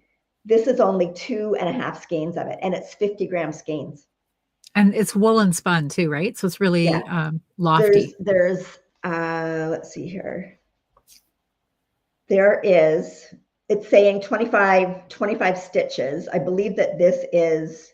2.5 skeins of it, and it's 50 gram skeins. And it's woolen spun too, right? So it's really lofty. There's let's see here. It's saying 25 stitches. I believe that this is,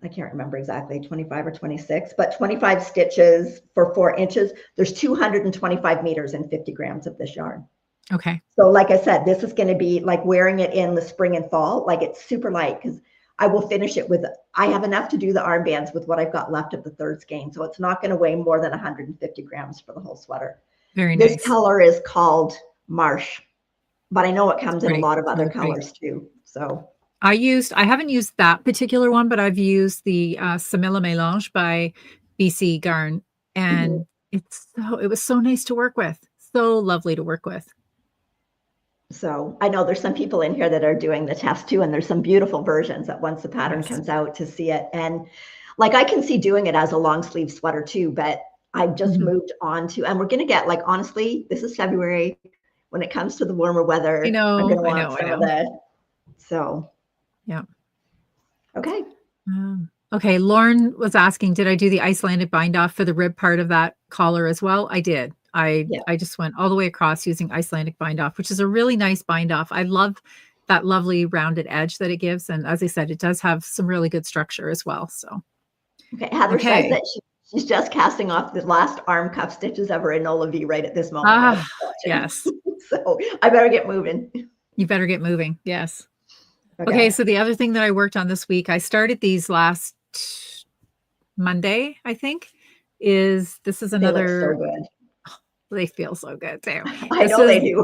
I can't remember exactly, 25 or 26, but 25 stitches for 4 inches. There's 225 meters and 50 grams of this yarn. Okay. So like I said, this is going to be like wearing it in the spring and fall. Like, it's super light, because I will finish it with, I have enough to do the armbands with what I've got left of the 3rd skein. So it's not going to weigh more than 150 grams for the whole sweater. Very nice. This color is called Marsh, but I know it comes in a lot of other colors too. So I haven't used that particular one, but I've used the Samila Mélange by BC Garn, and it was so nice to work with. So lovely to work with. So I know there's some people in here that are doing the test too, and there's some beautiful versions that once the pattern comes out to see it. And like, I can see doing it as a long sleeve sweater too, but I've just moved on to, and we're going to get, like, honestly, this is February. When it comes to the warmer weather, I'm going to want some of that. So, yeah. Okay. Okay. Lauren was asking, did I do the Icelandic bind off for the rib part of that collar as well? I did. I just went all the way across using Icelandic bind off, which is a really nice bind off. I love that lovely rounded edge that it gives. And as I said, it does have some really good structure as well. So, okay. Heather says that she's just casting off the last arm cuff stitches of her Enola V right at this moment. Yes. So I better get moving. You better get moving. Yes. Okay. So the other thing that I worked on this week, I started these last Monday, I think, this is another. They look so good. They feel so good too. I know they do.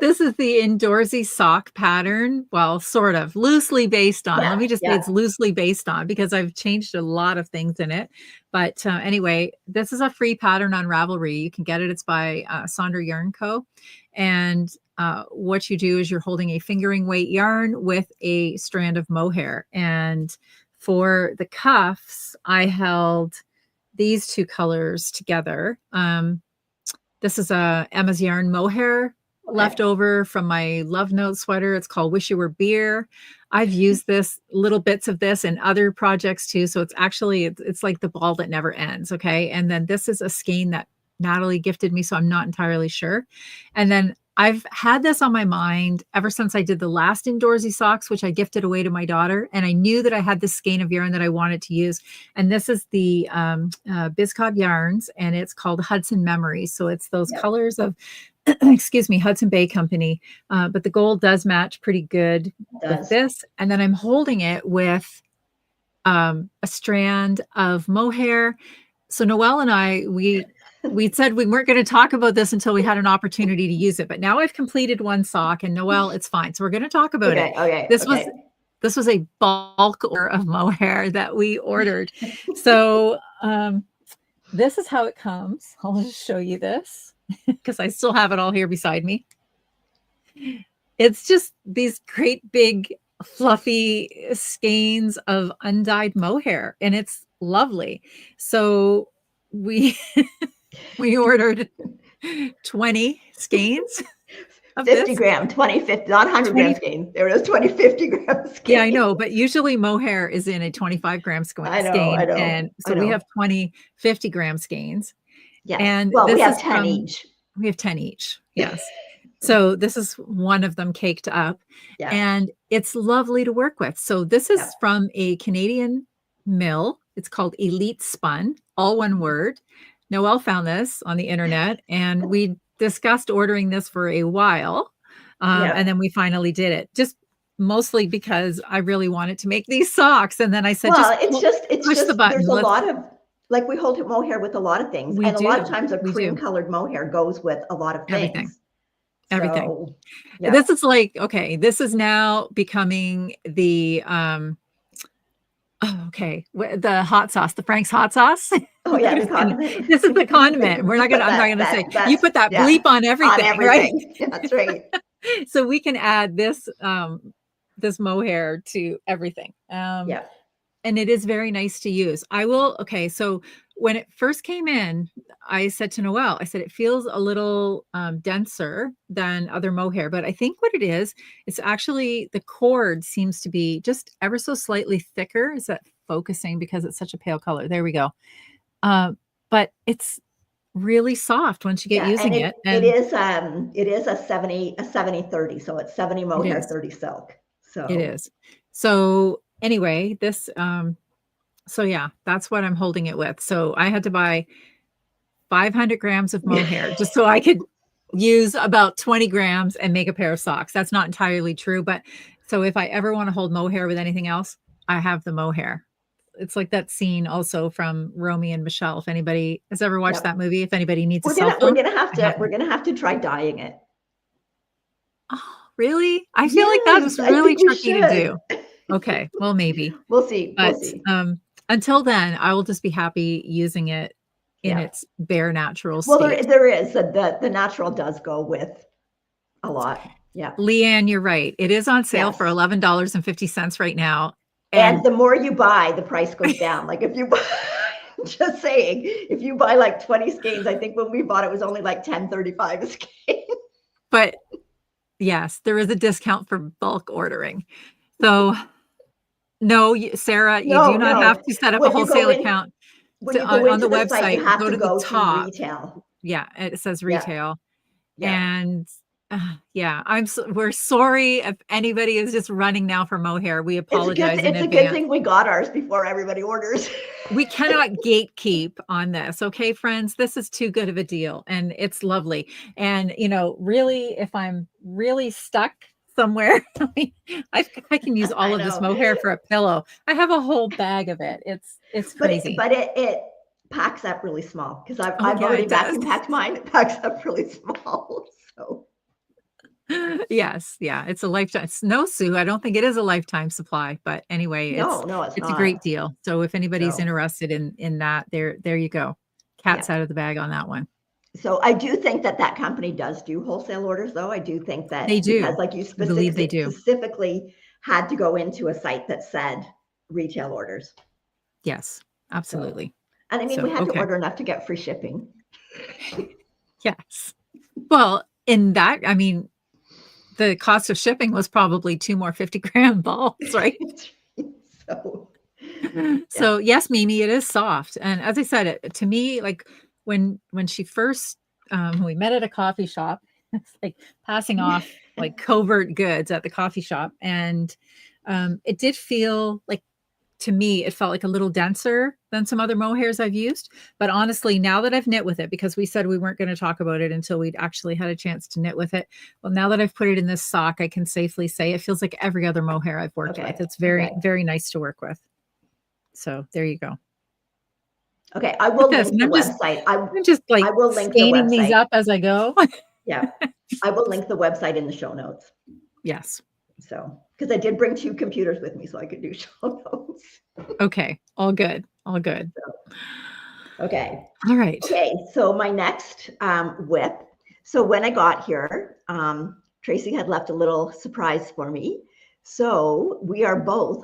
This is the Indoorsy sock pattern. Well, sort of loosely based on. Let me just say it's loosely based on, because I've changed a lot of things in it. But anyway, this is a free pattern on Ravelry. You can get it. It's by Sonder Yarn Co. And what you do is you're holding a fingering weight yarn with a strand of mohair. And for the cuffs, I held these 2 colors together. This is Emma's Yarn mohair left over from my Love Note sweater. It's called Wish You Were Beer. I've used this, little bits of this in other projects too. So it's actually, it's like the ball that never ends. Okay. And then this is a skein that Natalie gifted me, so I'm not entirely sure. And then I've had this on my mind ever since I did the last Indoorsy socks, which I gifted away to my daughter. And I knew that I had this skein of yarn that I wanted to use. And this is the Biscoff yarns, and it's called Hudson Memories. So it's those colors of, excuse me, Hudson Bay Company. But the gold does match pretty good with this. And then I'm holding it with a strand of mohair. So Noelle and I, we said we weren't going to talk about this until we had an opportunity to use it. But now I've completed one sock, and Noelle, it's fine. So we're going to talk about it. Okay. This was a bulk order of mohair that we ordered. So this is how it comes. I'll just show you this because I still have it all here beside me. It's just these great big fluffy skeins of undyed mohair, and it's lovely. So we ordered 20 skeins of 50 gram, 20, 50, not 100 gram skein. There was 20, 50 gram skein. Yeah, I know, but usually mohair is in a 25 gram skein. I know. And so we have 20, 50 gram skeins. Yes. And well, we have 10 each. We have 10 each. Yes. So this is one of them caked up, and it's lovely to work with. So this is from a Canadian mill. It's called Elite Spun, all one word. Noelle found this on the internet, and we discussed ordering this for a while. And then we finally did it. Just mostly because I really wanted to make these socks. And then I said, well, push the button. there's a lot of, like, we hold mohair with a lot of things. We And a lot of do. times a We cream do. colored mohair goes with a lot of Everything. things. Everything. So, yeah. This is like, okay, this is now becoming the, the hot sauce, the Frank's hot sauce. Oh yeah, the condiment. This is the condiment. I'm not gonna say, you put that bleep on everything, on everything. Right? That's right. So we can add this, this mohair to everything. Yeah. And it is very nice to use. Okay, so when it first came in, I said to Noelle, I said, it feels a little denser than other mohair, but I think what it is, it's actually the cord seems to be just ever so slightly thicker. Is that focusing because it's such a pale color? There we go. But it's really soft once you get using it. And it is a 70-30. So it's 70 mohair, 30 silk. So it is. So anyway, this, so yeah, that's what I'm holding it with. So I had to buy 500 grams of mohair just so I could use about 20 grams and make a pair of socks. That's not entirely true, but so if I ever want to hold mohair with anything else, I have the mohair. It's like that scene also from Romy and Michelle. If anybody has ever watched that movie, if anybody needs a cell phone, we're gonna have to try dyeing it. Oh, really? I feel like that is really tricky to do. Okay, well, maybe we'll see. But until then, I will just be happy using it in its bare natural state. Well, there is the natural does go with a lot. Yeah, Leanne, you're right. It is on sale for $11.50 right now. And the more you buy, the price goes down. Like if you buy, just saying, if you buy like 20 skeins, I think when we bought it was only like $10.35 a skein. But yes, there is a discount for bulk ordering. So no, Sarah, you do not have to set up a wholesale account on the website. Site, you have go to go the top. Retail. Yeah, it says retail. And we're sorry if anybody is just running now for mohair. We apologize in advance. It's a good thing we got ours before everybody orders. We cannot gatekeep on this. Okay, friends, this is too good of a deal and it's lovely. And, really, if I'm really stuck somewhere, I can use all of this mohair for a pillow. I have a whole bag of it. It's crazy. But it packs up really small because I've already vacuum packed mine. It packs up really small. So. Yes, yeah, it's a lifetime. No, Sue, I don't think it is a lifetime supply, but anyway, it's a great deal. So if anybody's interested in that, there you go. Cat's out of the bag on that one. So I do think that company does do wholesale orders, though. I do think that they do. Because like you specifically had to go into a site that said retail orders. Yes, absolutely. So, and we had to order enough to get free shipping. Yes. Well, in that, the cost of shipping was probably 2 more 50-gram balls, right? So yes, Mimi, it is soft. And as I said, to me, like when she first, we met at a coffee shop, it's like passing off like covert goods at the coffee shop. And it did feel like, to me, it felt like a little denser than some other mohairs I've used. But honestly, now that I've knit with it, because we said we weren't going to talk about it until we'd actually had a chance to knit with it. Well, now that I've put it in this sock, I can safely say it feels like every other mohair I've worked with. It's very, very nice to work with. So there you go. Okay, I will link the website. I'm just like I will link scanning these up as I go. Yeah, I will link the website in the show notes. Yes. So, because I did bring 2 computers with me so I could do show notes. Okay, all good, all good. Okay. All right. Okay, so my next whip. So when I got here, Tracy had left a little surprise for me. So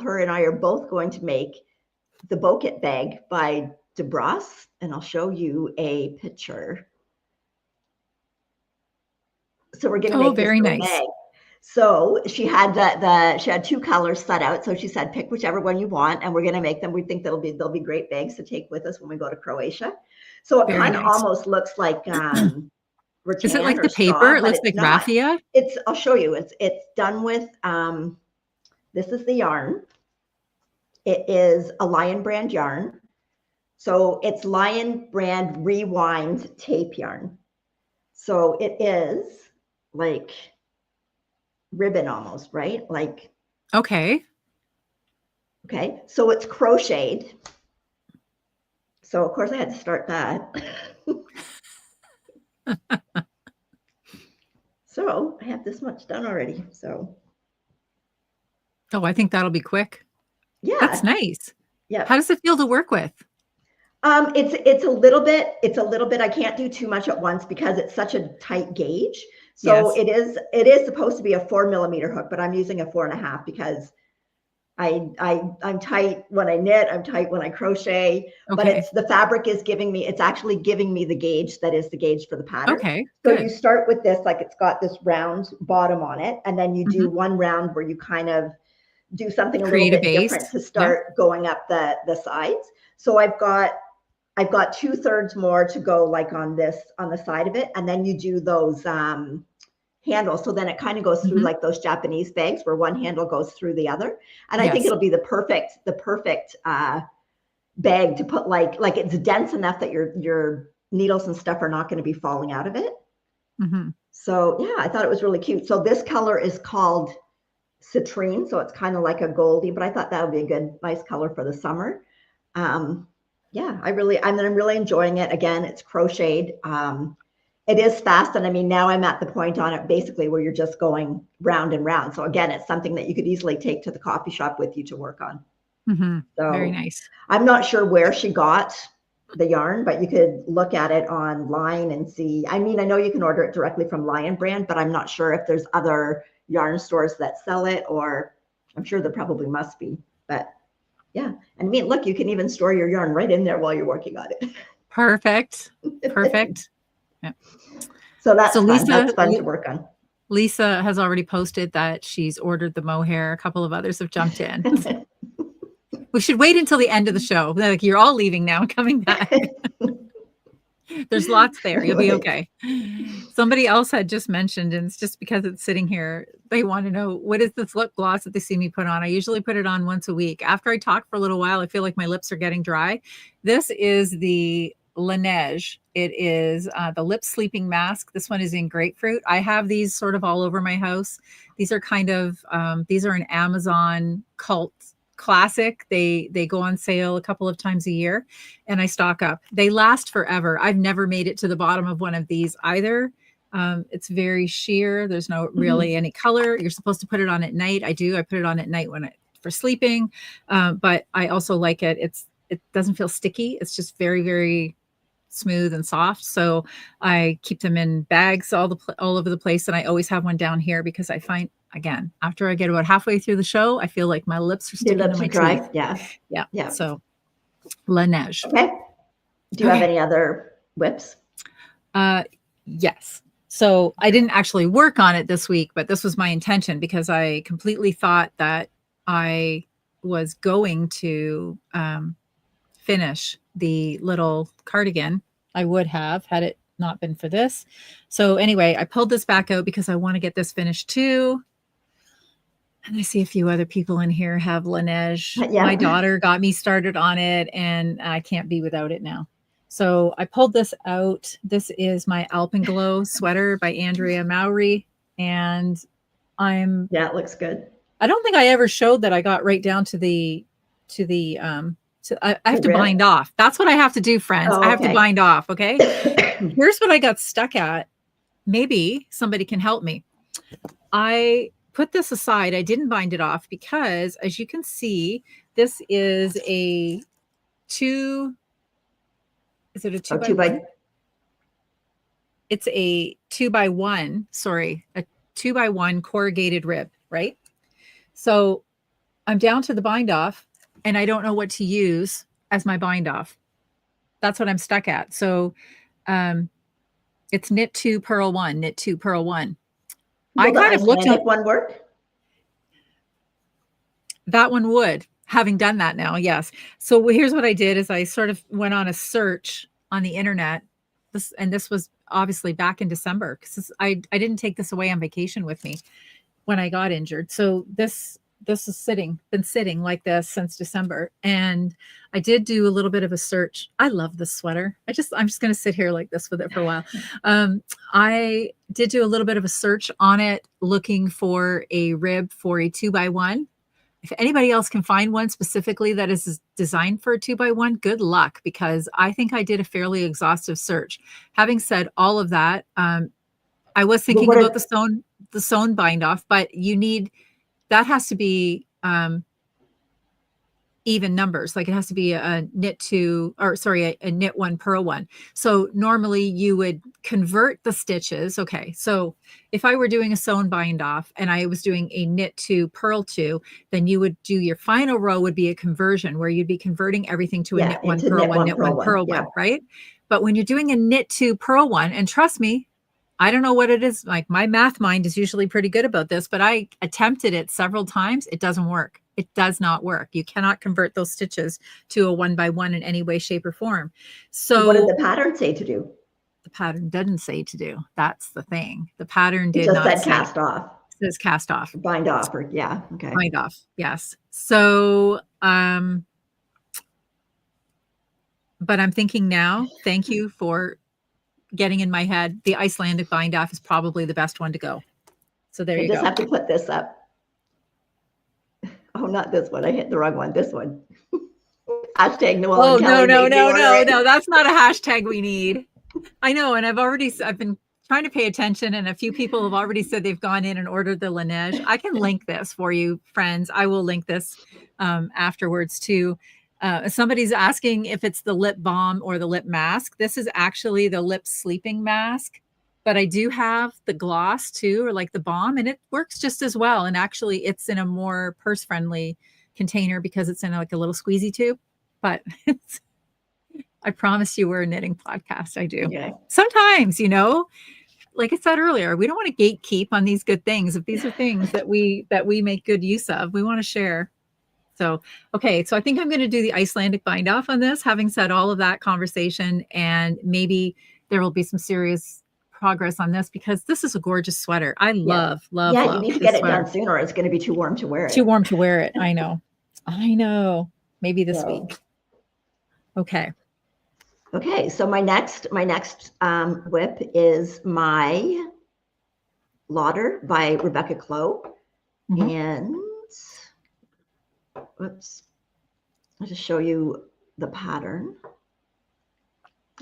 her and I are both going to make the Bokit bag by DeBrosse, and I'll show you a picture. So we're going to make very nice bag. So she had she had 2 colors set out. So she said, pick whichever one you want, and we're going to make them. We think they'll be great bags to take with us when we go to Croatia. So it kind of almost looks like rattan. Is it like the paper? Straw, it looks like raffia. I'll show you. It's done with this is the yarn. It is a Lion brand yarn. So it's Lion brand rewind tape yarn. So it is like ribbon almost, right? Like Okay. Okay, so it's crocheted. So of course I had to start that. So I have this much done already. So. Oh, I think that'll be quick. Yeah. That's nice. Yeah. How does it feel to work with? It's a little bit, I can't do too much at once because it's such a tight gauge. So Yes. it is supposed to be a 4 millimeter hook, but I'm using a 4.5 because I'm tight when I knit, I'm tight when I crochet, but Okay. the fabric is it's actually giving me the gauge that is the gauge for the pattern. Okay. So Good. you start with this, like it's got this round bottom on it, and then you do one round where you kind of do something a little bit different to start going up the sides. So I've got 2/3 more to go, like on the side of it, and then you do those handles. So then it kind of goes through like those Japanese bags where one handle goes through the other. And I think it'll be the perfect bag to put, like it's dense enough that your needles and stuff are not going to be falling out of it. So yeah, I thought it was really cute. So this color is called citrine, so it's kind of like a goldy, but I thought that would be a nice color for the summer. Yeah, I'm really enjoying it. Again, it's crocheted. It is fast, and I mean, now I'm at the point on it basically where you're just going round and round. So again, it's something that you could easily take to the coffee shop with you to work on. So very nice. I'm not sure where she got the yarn, but you could look at it online and see. I mean, I know you can order it directly from Lion Brand, but I'm not sure if there's other yarn stores that sell it, or I'm sure there probably must be. But yeah, and I mean, look, you can even store your yarn right in there while you're working on it. Perfect. Perfect. Yeah. So that's fun. That's fun to work on. Lisa has already posted that she's ordered the mohair. A couple of others have jumped in. We should wait until the end of the show. Like, you're all leaving now and coming back. There's lots there. You'll be okay. Somebody else had just mentioned, and it's just because it's sitting here, they want to know, what is this lip gloss that they see me put on? I usually put it on once a week. After I talk for a little while, I feel like my lips are getting dry. This is the Laneige. It is the lip sleeping mask. This one is in grapefruit. I have these sort of all over my house. These are kind of, these are an Amazon cult classic. They go on sale a couple of times a year, and I stock up. They last forever. I've never made it to the bottom of one of these either. It's very sheer. There's no really any color. You're supposed to put it on at night. I do. I put it on at night for sleeping. But I also like it. It doesn't feel sticky. It's just very, very smooth and soft. So I keep them in bags all over the place. And I always have one down here because I find, again, after I get about halfway through the show, I feel like my lips are sticking to my teeth. Yeah. So Laneige. Okay. Do you have any other whips? Yes. So I didn't actually work on it this week, but this was my intention because I completely thought that I was going to finish the little cardigan. I would have had it not been for this. So anyway, I pulled this back out because I want to get this finished too. And I see a few other people in here have Laneige. Yeah. My daughter got me started on it, and I can't be without it now. So I pulled this out. This is my Alpenglow sweater by Andrea Mowry. And yeah, it looks good. I don't think I ever showed that I got right down to so I have to bind off. That's what I have to do, friends. I have to bind off. Okay. Here's what I got stuck at. Maybe somebody can help me. I put this aside. I didn't bind it off because, as you can see, this is a two by 1? Sorry, a 2x1 corrugated rib, right? So I'm down to the bind off, and I don't know what to use as my bind off. That's what I'm stuck at. So it's knit 2, purl 1, knit 2, purl 1. I kind of looked at one work. That one would, having done that now. Yes. So here's what I did is I sort of went on a search on the internet. This was obviously back in December, because I didn't take this away on vacation with me when I got injured. So this is been sitting like this since December. And I did do a little bit of a search. I love this sweater. I'm just going to sit here like this with it for a while. I did do a little bit of a search on it, looking for a rib for a 2x1. if anybody else can find one specifically that is designed for a 2x1, good luck, because I think I did a fairly exhaustive search. Having said all of that, I was thinking about the sewn bind off, but that has to be even numbers. Like it has to be a knit two, or sorry, a knit one, purl one. So normally you would convert the stitches. Okay. So if I were doing a sewn bind off and I was doing a knit two, purl two, then you would do your final row would be a conversion where you'd be converting everything to a knit one, purl one, knit one, purl one, right? But when you're doing a knit two, purl one, and trust me, I don't know what it is. Like my math mind is usually pretty good about this, but I attempted it several times. It doesn't work. It does not work. You cannot convert those stitches to a 1x1 in any way, shape, or form. So what did the pattern say to do? The pattern doesn't say to do. That's the thing. The pattern did not say cast off. It says cast off. Bind off, or yeah. Okay. Bind off. Yes. So, but I'm thinking now, thank you for getting in my head. The Icelandic bind off is probably the best one to go. So there you go. I just have to put this up. Oh, not this one. I hit the wrong one. This one. Hashtag Noelle and Kelly. No. That's not a hashtag we need. I know. And I've been trying to pay attention, and a few people have already said they've gone in and ordered the Laneige. I can link this for you, friends. I will link this afterwards too. Somebody's asking if it's the lip balm or the lip mask. This is actually the lip sleeping mask, but I do have the gloss too, or like the balm, and it works just as well. And actually it's in a more purse friendly container because it's in like a little squeezy tube, but I promise you we're a knitting podcast. I do. Okay. Sometimes, like I said earlier, we don't want to gatekeep on these good things. If these are things that we make good use of, we want to share. So, okay. So I think I'm going to do the Icelandic bind off on this, having said all of that conversation, and maybe there will be some serious progress on this because this is a gorgeous sweater. I love. Yeah, you need to get it done sooner. It's going to be too warm to wear it. Too warm to wear it. I know. Maybe this week. Okay. Okay. So my next whip is my Lauder by Rebecca Clow. Mm-hmm. And whoops, I'll just show you the pattern.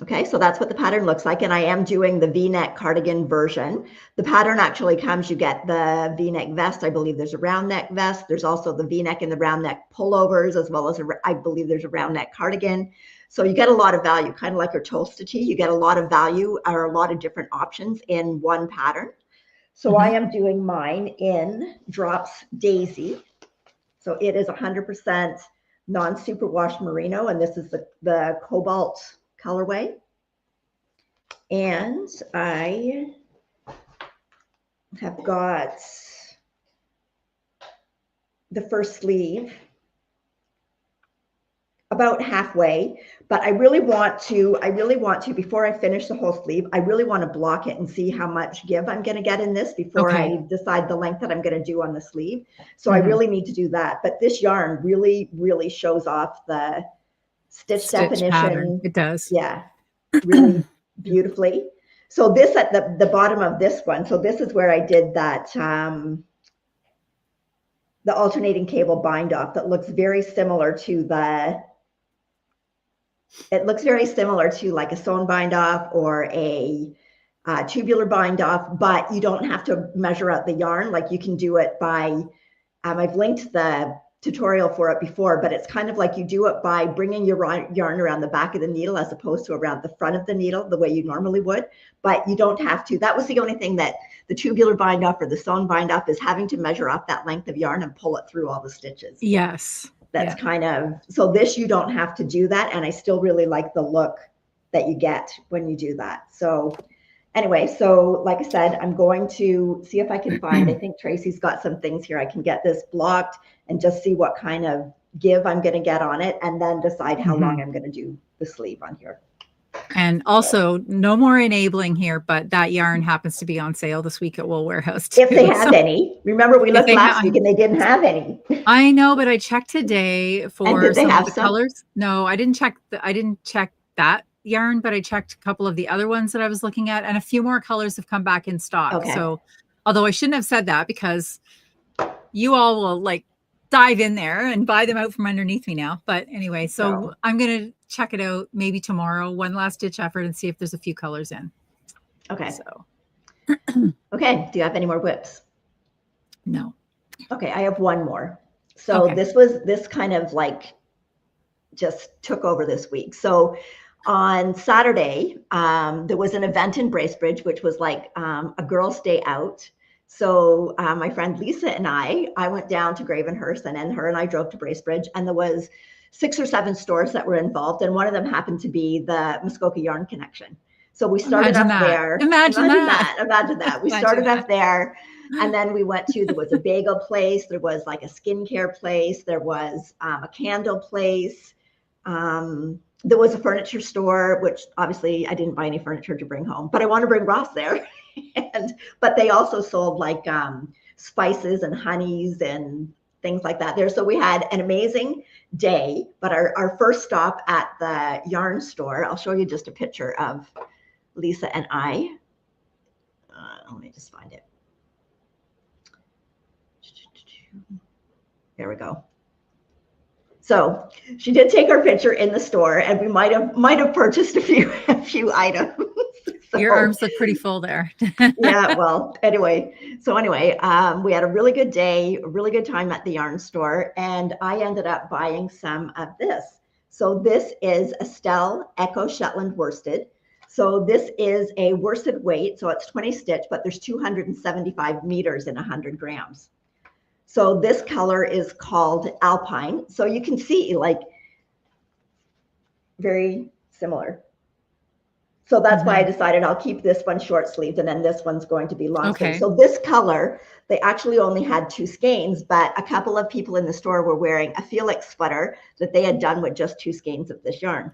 Okay, so that's what the pattern looks like, and I am doing the V-neck cardigan version. The pattern actually comes, you get the V-neck vest. I believe there's a round neck vest. There's also the V-neck and the round neck pullovers, as well as I believe there's a round neck cardigan. So you get a lot of value, kind of like your toasted tee. You get a lot of value or a lot of different options in one pattern. So I am doing mine in Drops Daisy. So it is 100% non-superwash merino, and this is the cobalt colorway. And I have got the first sleeve about halfway, but I really want to, before I finish the whole sleeve, I really want to block it and see how much give I'm going to get in this before I decide the length that I'm going to do on the sleeve. So I really need to do that. But this yarn really, really shows off the stitch definition. Pattern. It does. Yeah, really beautifully. So this at the bottom of this one, so this is where I did that, the alternating cable bind off that looks very similar to like a sewn bind off or a tubular bind off, but you don't have to measure out the yarn. Like you can do it by, I've linked the tutorial for it before, but it's kind of like you do it by bringing your yarn around the back of the needle as opposed to around the front of the needle the way you normally would, but you don't have to. That was the only thing that the tubular bind off or the sewn bind off is having to measure off that length of yarn and pull it through all the stitches. Yes. That's kind of, so this, you don't have to do that. And I still really like the look that you get when you do that. So anyway, so like I said, I'm going to see if I can find, I think Tracy's got some things here. I can get this blocked and just see what kind of give I'm going to get on it, and then decide how long I'm going to do the sleeve on here. And also, no more enabling here, but that yarn happens to be on sale this week at Wool Warehouse too. If they have any. Remember, we looked last week and they didn't have any. I know, but I checked today for some of the colors. No, I didn't check that yarn, but I checked a couple of the other ones that I was looking at, and a few more colors have come back in stock. Okay. So, although I shouldn't have said that, because you all will like dive in there and buy them out from underneath me now. But anyway, so I'm going to check it out maybe tomorrow, one last ditch effort, and see if there's a few colors in. Okay. So. Okay. Do you have any more whips? No. Okay. I have one more. So this kind of like just took over this week. So on Saturday, there was an event in Bracebridge, which was like a girls' day out. So my friend Lisa and I went down to Gravenhurst, and then her and I drove to Bracebridge, and there was 6 or 7 stores that were involved, and one of them happened to be the Muskoka Yarn Connection. So we started up there. Imagine that. We started up there, and then we went to, there was a bagel place, there was like a skincare place, there was a candle place. There was a furniture store, which obviously I didn't buy any furniture to bring home, but I want to bring Ross there. But they also sold like spices and honeys and things like that there. So we had an amazing day, but our first stop at the yarn store, I'll show you just a picture of Lisa and I. Let me just find it. There we go. So she did take our picture in the store, and we might have purchased a few items. So, your arms look pretty full there. Yeah. Well, anyway, we had a really good day, a really good time at the yarn store, and I ended up buying some of this. So this is Estelle Echo Shetland worsted. So this is a worsted weight, so it's 20 stitch, but there's 275 meters in 100 grams. So this color is called Alpine. So you can see like very similar. So that's why I decided I'll keep this one short sleeved, and then this one's going to be long sleeve. So this color, they actually only had 2 skeins, but a couple of people in the store were wearing a Felix sweater that they had done with just 2 skeins of this yarn.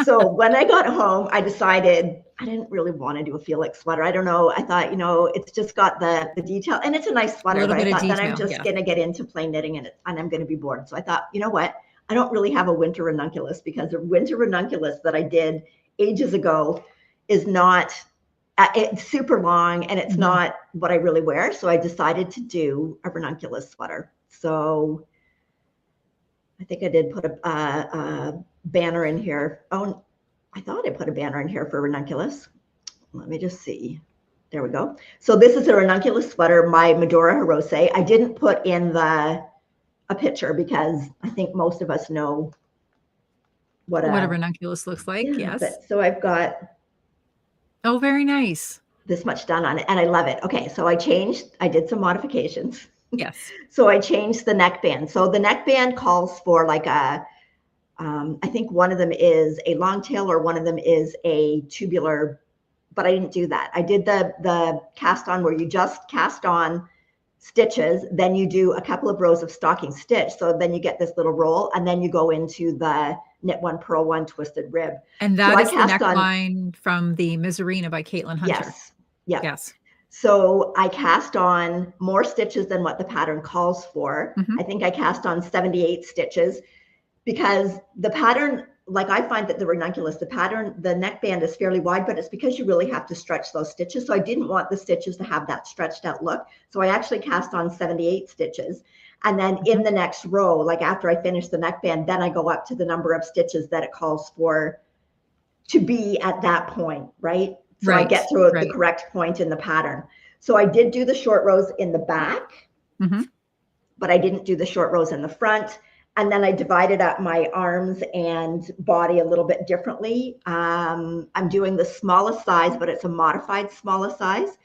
So when I got home, I decided I didn't really want to do a Felix sweater. I don't know. I thought, it's just got the detail, and it's a nice sweater, but I thought that I'm just going to get into plain knitting and I'm going to be bored. So I thought, you know what? I don't really have a winter ranunculus, because the winter ranunculus that I did ages ago is not, it's super long, and it's not what I really wear. So I decided to do a ranunculus sweater. So I think I did put a banner in here. Oh, I thought I put a banner in here for ranunculus. Let me just see. There we go. So this is a ranunculus sweater, my Medora Hirose. I didn't put in a picture because I think most of us know what a ranunculus looks like. Yeah, yes. So I've got, oh, very nice, this much done on it, and I love it. Okay, so I did some modifications. Yes. So I changed the neckband. So the neckband calls for like a, I think one of them is a long tail, or one of them is a tubular, but I didn't do that. I did the cast on, where you just cast on stitches, then you do a couple of rows of stocking stitch. So then you get this little roll, and then you go into the knit one, purl one, twisted rib. And that is the neckline from the Miserina by Caitlin Hunter. Yes. Yeah. Yes. So I cast on more stitches than what the pattern calls for. I think I cast on 78 stitches, because the pattern, like I find that the ranunculus, the neckband is fairly wide, but it's because you really have to stretch those stitches. So I didn't want the stitches to have that stretched out look. So I actually cast on 78 stitches. And then in the next row, like after I finish the neckband, then I go up to the number of stitches that it calls for to be at that point, right? So I get to the correct point in the pattern. So I did do the short rows in the back, but I didn't do the short rows in the front. And then I divided up my arms and body a little bit differently. I'm doing the smallest size, but it's a modified smallest size.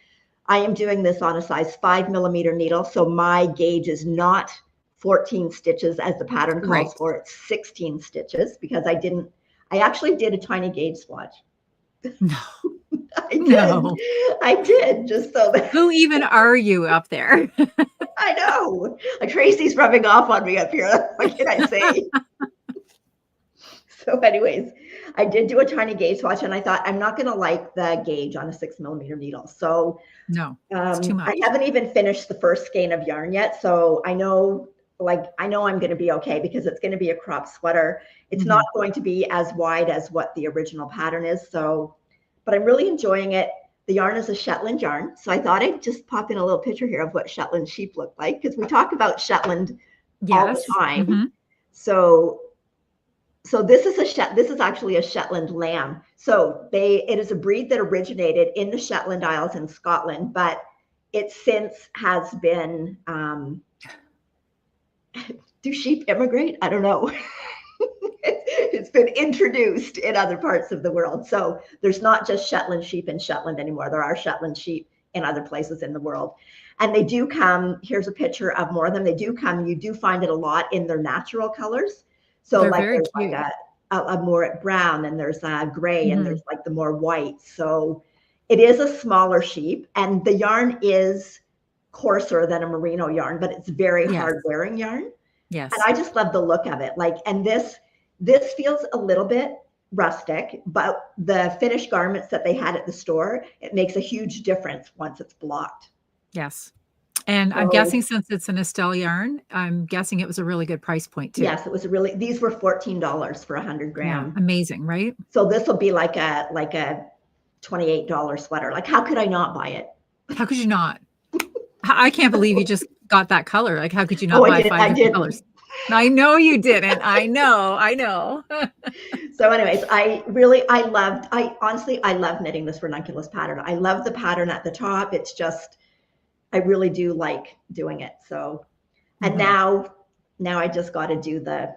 I am doing this on a size 5mm needle. So my gauge is not 14 stitches as the pattern calls for. It's 16 stitches, because I actually did a tiny gauge swatch. No. I did, just so that. Who even are you up there? I know. Tracy's rubbing off on me up here. What can I say? So anyways, I did do a tiny gauge swatch, and I thought, I'm not going to like the gauge on a 6mm needle. So no, it's too much. I haven't even finished the first skein of yarn yet. So I know I'm going to be okay, because it's going to be a crop sweater. It's not going to be as wide as what the original pattern is. So, but I'm really enjoying it. The yarn is a Shetland yarn. So I thought I'd just pop in a little picture here of what Shetland sheep look like, because we talk about Shetland all the Yes. time. Mhm. So this is actually a Shetland lamb. So it is a breed that originated in the Shetland Isles in Scotland, but it since has been, do sheep immigrate? I don't know. It's been introduced in other parts of the world. So there's not just Shetland sheep in Shetland anymore. There are Shetland sheep in other places in the world. And they do come, here's a picture of more of them. They do come, you do find it a lot in their natural colors. So They're like very there's cute. like a more brown, and there's a gray, and Mhm. there's like the more white. So it is a smaller sheep, and the yarn is coarser than a merino yarn, but it's very Yes. hard wearing yarn. And Yes. I just love the look of it. Like, and this feels a little bit rustic, but the finished garments that they had at the store, it makes a huge difference once it's blocked. Yes. And I'm guessing since it's an Estelle yarn, I'm guessing it was a really good price point too. Yes, it was these were $14 for 100 gram. Yeah, amazing, right? So this will be like a $28 sweater. Like, how could I not buy it? How could you not? I can't believe you just got that color. Like, how could you not buy 5 different colors? I know you didn't. I know. So anyways, I honestly love knitting this ranunculus pattern. I love the pattern at the top. It's just, I really do like doing it. So, and now I just got to do the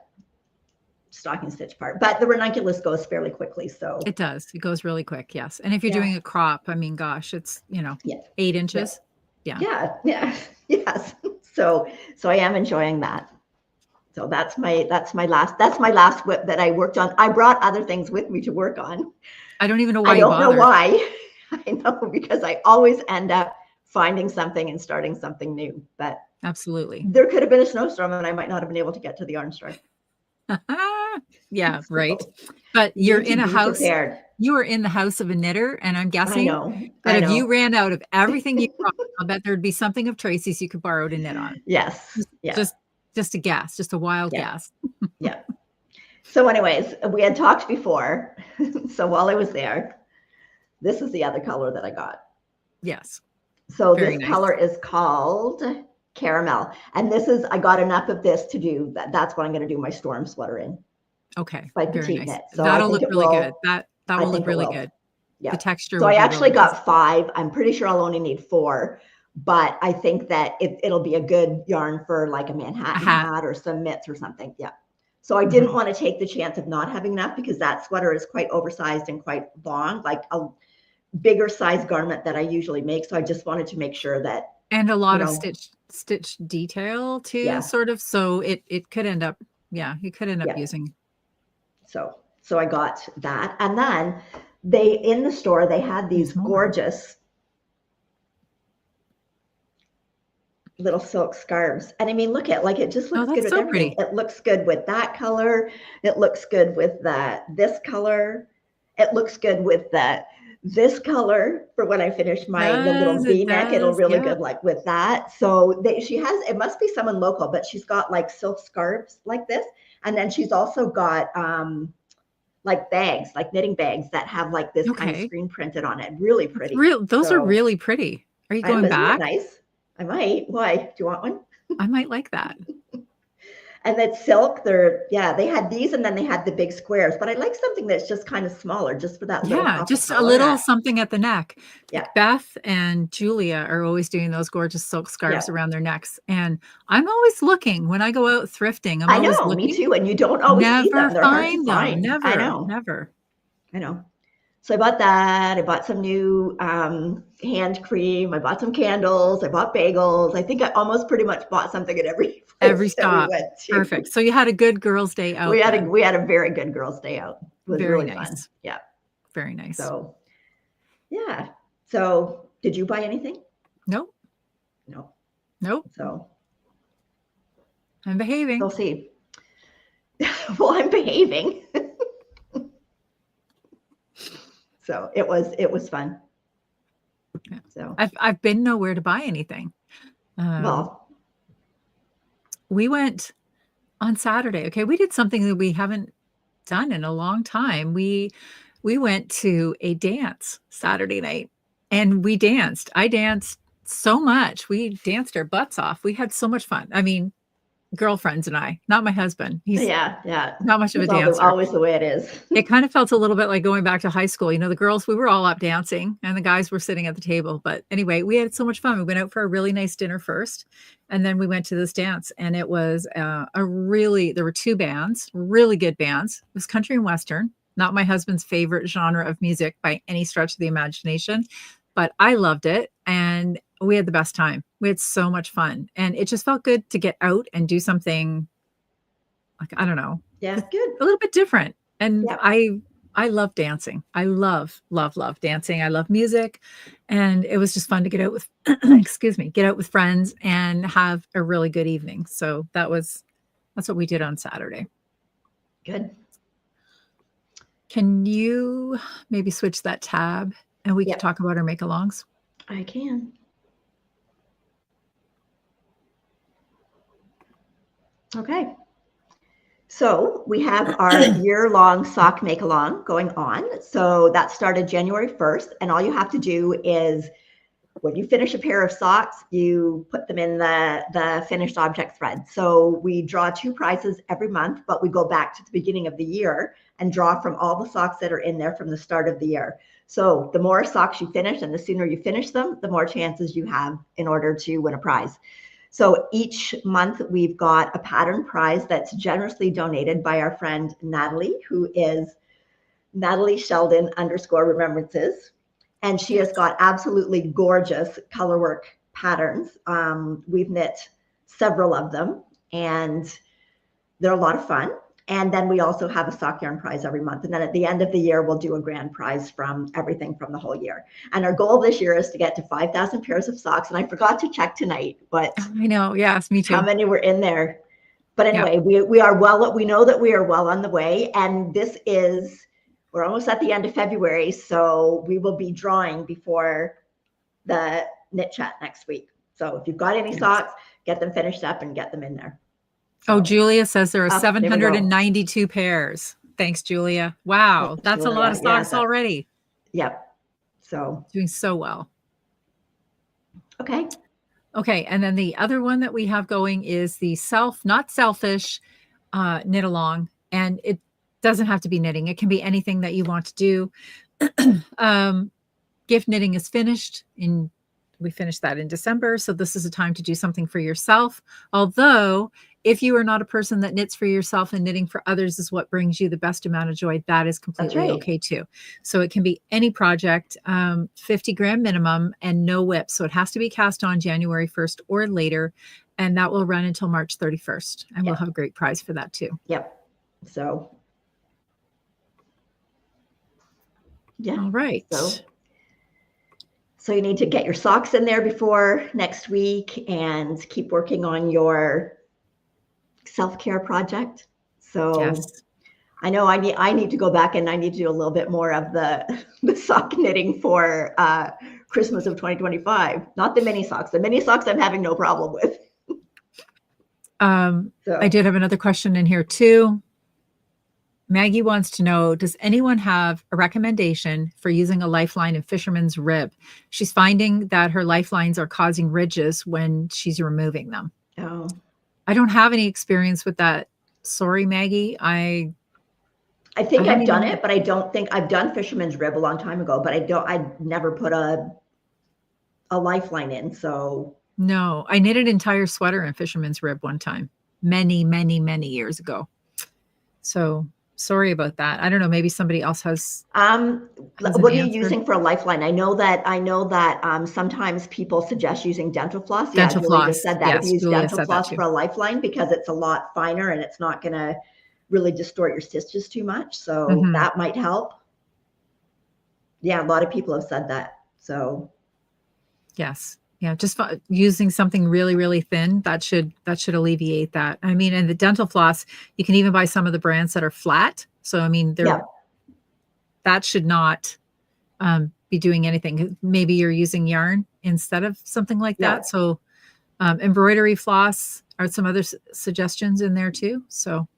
stocking stitch part, but the ranunculus goes fairly quickly. So it does. It goes really quick. Yes. And if you're doing a crop, I mean, gosh, it's, 8 inches. Yeah. Yes. So I am enjoying that. So that's my last whip that I worked on. I brought other things with me to work on. I don't even know why. I don't know why. I know, because I always end up finding something and starting something new. But absolutely, there could have been a snowstorm and I might not have been able to get to the yarn store. Yeah, right. But you're in a house. Prepared. You are in the house of a knitter, and I'm guessing that if you ran out of everything you brought, I'll bet there'd be something of Tracy's you could borrow to knit on. Yes. Just a guess, just a wild guess. Yeah. So anyways, we had talked before. So while I was there, this is the other color that I got. Yes. So this color is called Caramel. And I got enough of this to do that. That's what I'm going to do my storm sweater in. Okay. By Petite Knit. So that'll look really good. That will look really good. Yeah. The texture. So I actually got 5. I'm pretty sure I'll only need 4. But I think that it'll be a good yarn for like a Manhattan hat or some mitts or something. Yeah. So I didn't want to take the chance of not having enough, because that sweater is quite oversized and quite long, like a bigger size garment that I usually make. So I just wanted to make sure that. And a lot of stitch detail too, sort of. So it could end up, you could end up using. So I got that. And then in the store, they had these gorgeous little silk scarves. And I mean, look at, like, it just looks good with everything. It looks good with that color. It looks good with this color. It looks good with this color for when I finish the little V-neck. It'll really good like with that. So it must be someone local, but she's got like silk scarves like this. And then she's also got like bags, like knitting bags that have like this kind of screen printed on it. Really pretty. Those are really pretty. Are you going back? Nice. I might. Why? Do you want one? I might like that. And that's silk. They had these, and then they had the big squares. But I like something that's just kind of smaller, just for that little. Yeah, just a little something at the neck. Yeah. Beth and Julia are always doing those gorgeous silk scarves around their necks. And I'm always looking when I go out thrifting. I'm always looking. Me too. And you don't always see them. They're hard to find. Never. I know. So I bought that. I bought some new hand cream. I bought some candles. I bought bagels. I think I almost pretty much bought something at every stop. Perfect. So you had a good girls' day out. We had a very good girls' day out. It was very really nice. Fun. Yeah. Very nice. So yeah. So did you buy anything? Nope. So I'm behaving. We'll see. Well, I'm behaving. So it was fun. Yeah. So I've been nowhere to buy anything. We went on Saturday. Okay, we did something that we haven't done in a long time. We went to a dance Saturday night, and we danced. I danced so much. We danced our butts off. We had so much fun. I mean, girlfriends and I, not my husband. He's Yeah. not much of a It's dancer. always the way it is. It kind of felt a little bit like going back to high school. You know, the girls, we were all up dancing and the guys were sitting at the table. But anyway, we had so much fun. We went out for a really nice dinner first, and then we went to this dance. And it was there were two bands, really good bands. It was country and Western, not my husband's favorite genre of music by any stretch of the imagination, but I loved it. And we had the best time. We had so much fun. And it just felt good to get out and do something like, I don't know. Yeah, good. A little bit different. And Yep. I love dancing. I love dancing. I love music. And it was just fun to get out with, get out with friends and have a really good evening. So that's what we did on Saturday. Good. Can you maybe switch that tab and we can talk about our Makealongs? I can. Okay. So we have our year-long sock make-along going on. So that started January 1st. And all you have to do is when you finish a pair of socks, you put them in the finished object thread. So we draw 2 prizes every month, but we go back to the beginning of the year and draw from all the socks that are in there from the start of the year. So the more socks you finish and the sooner you finish them, the more chances you have in order to win a prize. So each month we've got a pattern prize that's generously donated by our friend Natalie, who is Natalie Sheldon _remembrances. And she has got absolutely gorgeous colorwork patterns. We've knit several of them and they're a lot of fun. And then we also have a sock yarn prize every month. And then at the end of the year, we'll do a grand prize from everything from the whole year. And our goal this year is to get to 5,000 pairs of socks. And I forgot to check tonight, but I know. Yes, me too. How many were in there? But anyway, we know that we are well on the way. And we're almost at the end of February. So we will be drawing before the knit chat next week. So if you've got any socks, get them finished up and get them in there. So, Julia says there are 792 pairs. Thanks, Julia. Wow. Thanks, that's Julia. A lot of socks already. Yep. So doing so well. Okay. Okay. And then the other one that we have going is the not selfish knit along. And it doesn't have to be knitting. It can be anything that you want to do. Gift knitting is finished we finished that in December. So this is a time to do something for yourself. Although if you are not a person that knits for yourself and knitting for others is what brings you the best amount of joy, that is completely okay too. So it can be any project, 50 gram minimum and no whip. So it has to be cast on January 1st or later. And that will run until March 31st. And we'll have a great prize for that too. Yep. So. Yeah. All right. So you need to get your socks in there before next week and keep working on your self-care project. So yes. I know I need to go back and I need to do a little bit more of the sock knitting for Christmas of 2025. Not the mini socks. The mini socks I'm having no problem with. I did have another question in here too. Maggie wants to know, does anyone have a recommendation for using a lifeline in fisherman's rib? She's finding that her lifelines are causing ridges when she's removing them. Oh. I don't have any experience with that. Sorry, Maggie. I think I've done it, but I don't think I've done fisherman's rib a long time ago, but I never put a lifeline in. So no, I knitted an entire sweater in fisherman's rib one time, many, many, many years ago. So sorry about that. I don't know. Maybe somebody else has. What are you using for a lifeline? I know that sometimes people suggest using dental floss. Dental floss. Just said that. Yes, if you use dental floss for a lifeline, because it's a lot finer and it's not going to really distort your stitches too much. So that might help. Yeah, a lot of people have said that. So yes. Yeah, just using something really, really thin, that should alleviate that. I mean, and the dental floss, you can even buy some of the brands that are flat. So, I mean, that should not be doing anything. Maybe you're using yarn instead of something like that. So embroidery floss are some other suggestions in there too. So,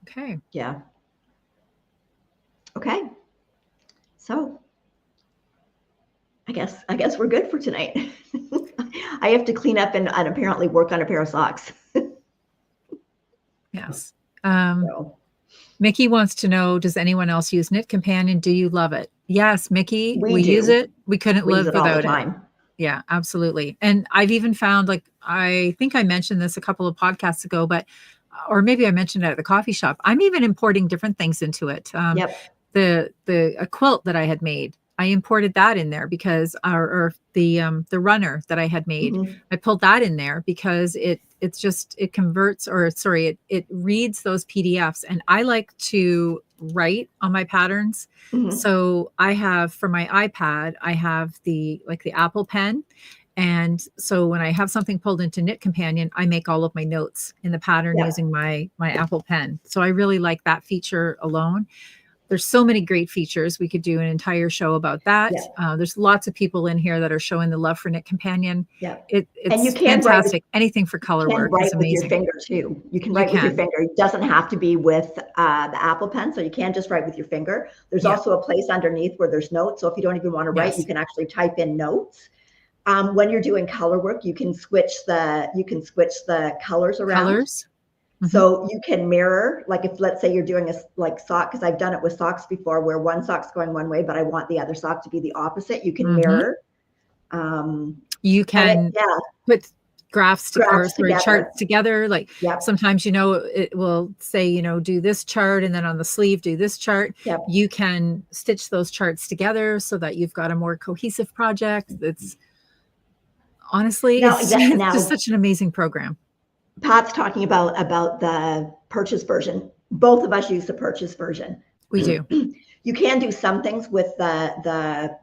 okay. Yeah. Okay. So I guess we're good for tonight. I have to clean up and apparently work on a pair of socks. Yes. So, Mickey wants to know, does anyone else use Knit Companion? Do you love it? Yes, Mickey, we use it. We couldn't we use live it all the without it. time. Yeah, absolutely. And I've even found, like, I think I mentioned this a couple of podcasts ago, but, or maybe I mentioned it at the coffee shop. I'm even importing different things into it. Yep. A quilt that I had made, I imported that in there because, or the runner that I had made, I pulled that in there because it converts, or sorry, it reads those PDFs, and I like to write on my patterns. So I have, for my iPad, I have the Apple Pen. And so when I have something pulled into Knit Companion, I make all of my notes in the pattern using my Apple Pen. So I really like that feature alone. There's so many great features. We could do an entire show about that. There's lots of people in here that are showing the love for Knit Companion. It's and you can fantastic. Anything for color work is amazing. With your finger too. You can write with your finger. It doesn't have to be with the Apple Pen, so you can just write with your finger. There's also a place underneath where there's notes. So if you don't even want to write, you can actually type in notes. When you're doing color work, you can switch the colors around. So you can mirror, like if, let's say you're doing a sock, because I've done it with socks before, where one sock's going one way, but I want the other sock to be the opposite. You can mirror. You can put charts together. Like sometimes, it will say, do this chart, and then on the sleeve, do this chart. You can stitch those charts together so that you've got a more cohesive project. It's honestly, it's just such an amazing program. Pat's talking about the purchase version. Both of us use the purchase version. We do. You can do some things with the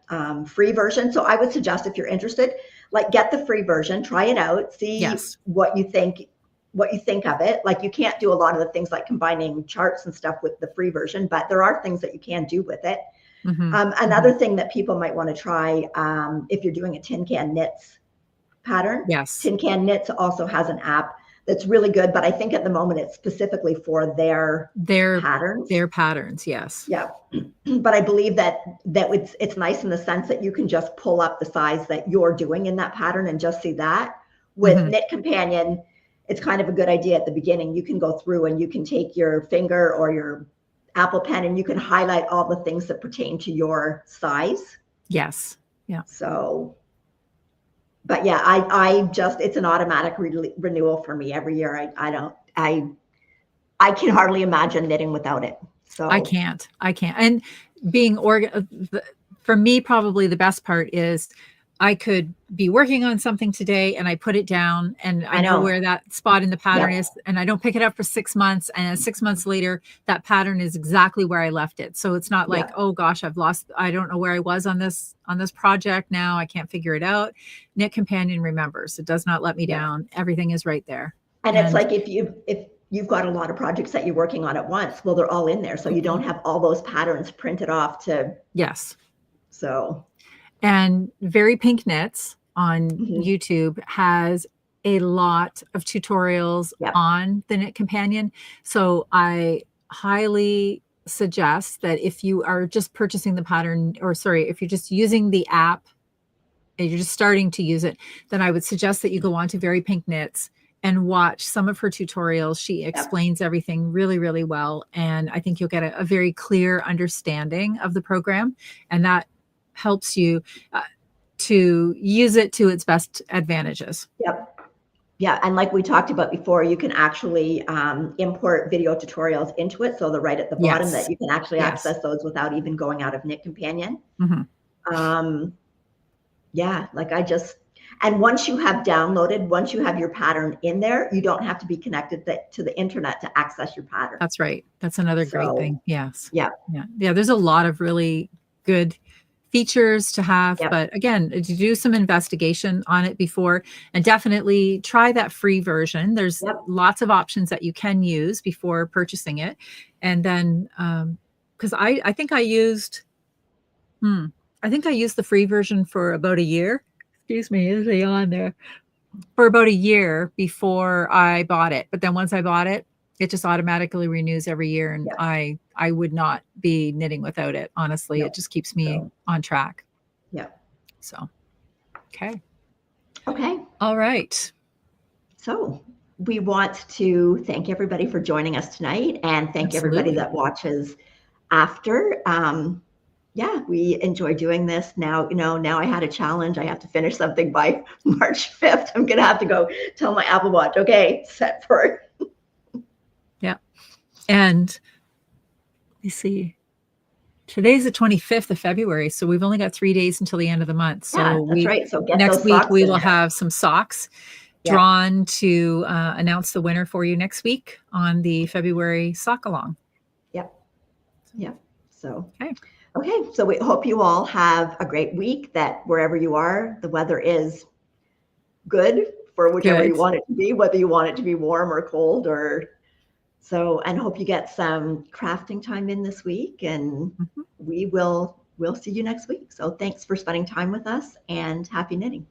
free version. So I would suggest, if you're interested, like, get the free version, try it out, see what you think of it. Like, you can't do a lot of the things like combining charts and stuff with the free version, but there are things that you can do with it. Another thing that people might want to try, if you're doing a Tin Can Knits pattern. Tin Can Knits also has an app that's really good, but I think at the moment it's specifically for their patterns. Their patterns, yes. But I believe that it's nice in the sense that you can just pull up the size that you're doing in that pattern and just see that. With Knit Companion, it's kind of a good idea at the beginning. You can go through and you can take your finger or your Apple Pen and you can highlight all the things that pertain to your size. Yes. Yeah. So, but yeah, I just, it's an automatic renewal for me every year. I can hardly imagine knitting without it. So I can't. And being for me, probably the best part is I could be working on something today and I put it down and I know where that spot in the pattern is, and I don't pick it up for 6 months. And 6 months later, that pattern is exactly where I left it. So it's not like, oh gosh, I don't know where I was on this project now. I can't figure it out. Knit Companion remembers. It does not let me down. Everything is right there. And it's like, if you've got a lot of projects that you're working on at once, well, they're all in there. So you don't have all those patterns printed off to. So. And Very Pink Knits on YouTube has a lot of tutorials on the Knit Companion. So I highly suggest that if you are just purchasing the pattern, if you're just using the app and you're just starting to use it, then I would suggest that you go on to Very Pink Knits and watch some of her tutorials. She explains everything really, really well. And I think you'll get a very clear understanding of the program. And that helps you to use it to its best advantages. Yeah, and like we talked about before, you can actually import video tutorials into it. So they're right at the bottom that you can actually access those without even going out of Knit Companion. And once you have your pattern in there, you don't have to be connected to the internet to access your pattern. That's right. That's another great thing. Yes. Yeah. There's a lot of really good features to have, but again, to do some investigation on it before, and definitely try that free version. There's lots of options that you can use before purchasing it. And then, because I think I used the free version for about a year. Excuse me, is it on there? For about a year before I bought it. But then once I bought it, it just automatically renews every year. And I would not be knitting without it. Honestly, it just keeps me on track. So, okay. All right. So we want to thank everybody for joining us tonight, and thank everybody that watches after. Yeah, we enjoy doing this. Now, now I had a challenge. I have to finish something by March 5th. I'm going to have to go tell my Apple Watch, okay, set for it. Yeah. And you see, today's the 25th of February, so we've only got 3 days until the end of the month. So yeah, that's right. So get next those week socks we in will there. have some socks drawn to announce the winner for you next week on the February sock along. Yep. Yep. So okay. So we hope you all have a great week, that wherever you are, the weather is good for whichever you want it to be, whether you want it to be warm or cold, or so, and hope you get some crafting time in this week, and we'll see you next week. So thanks for spending time with us, and happy knitting.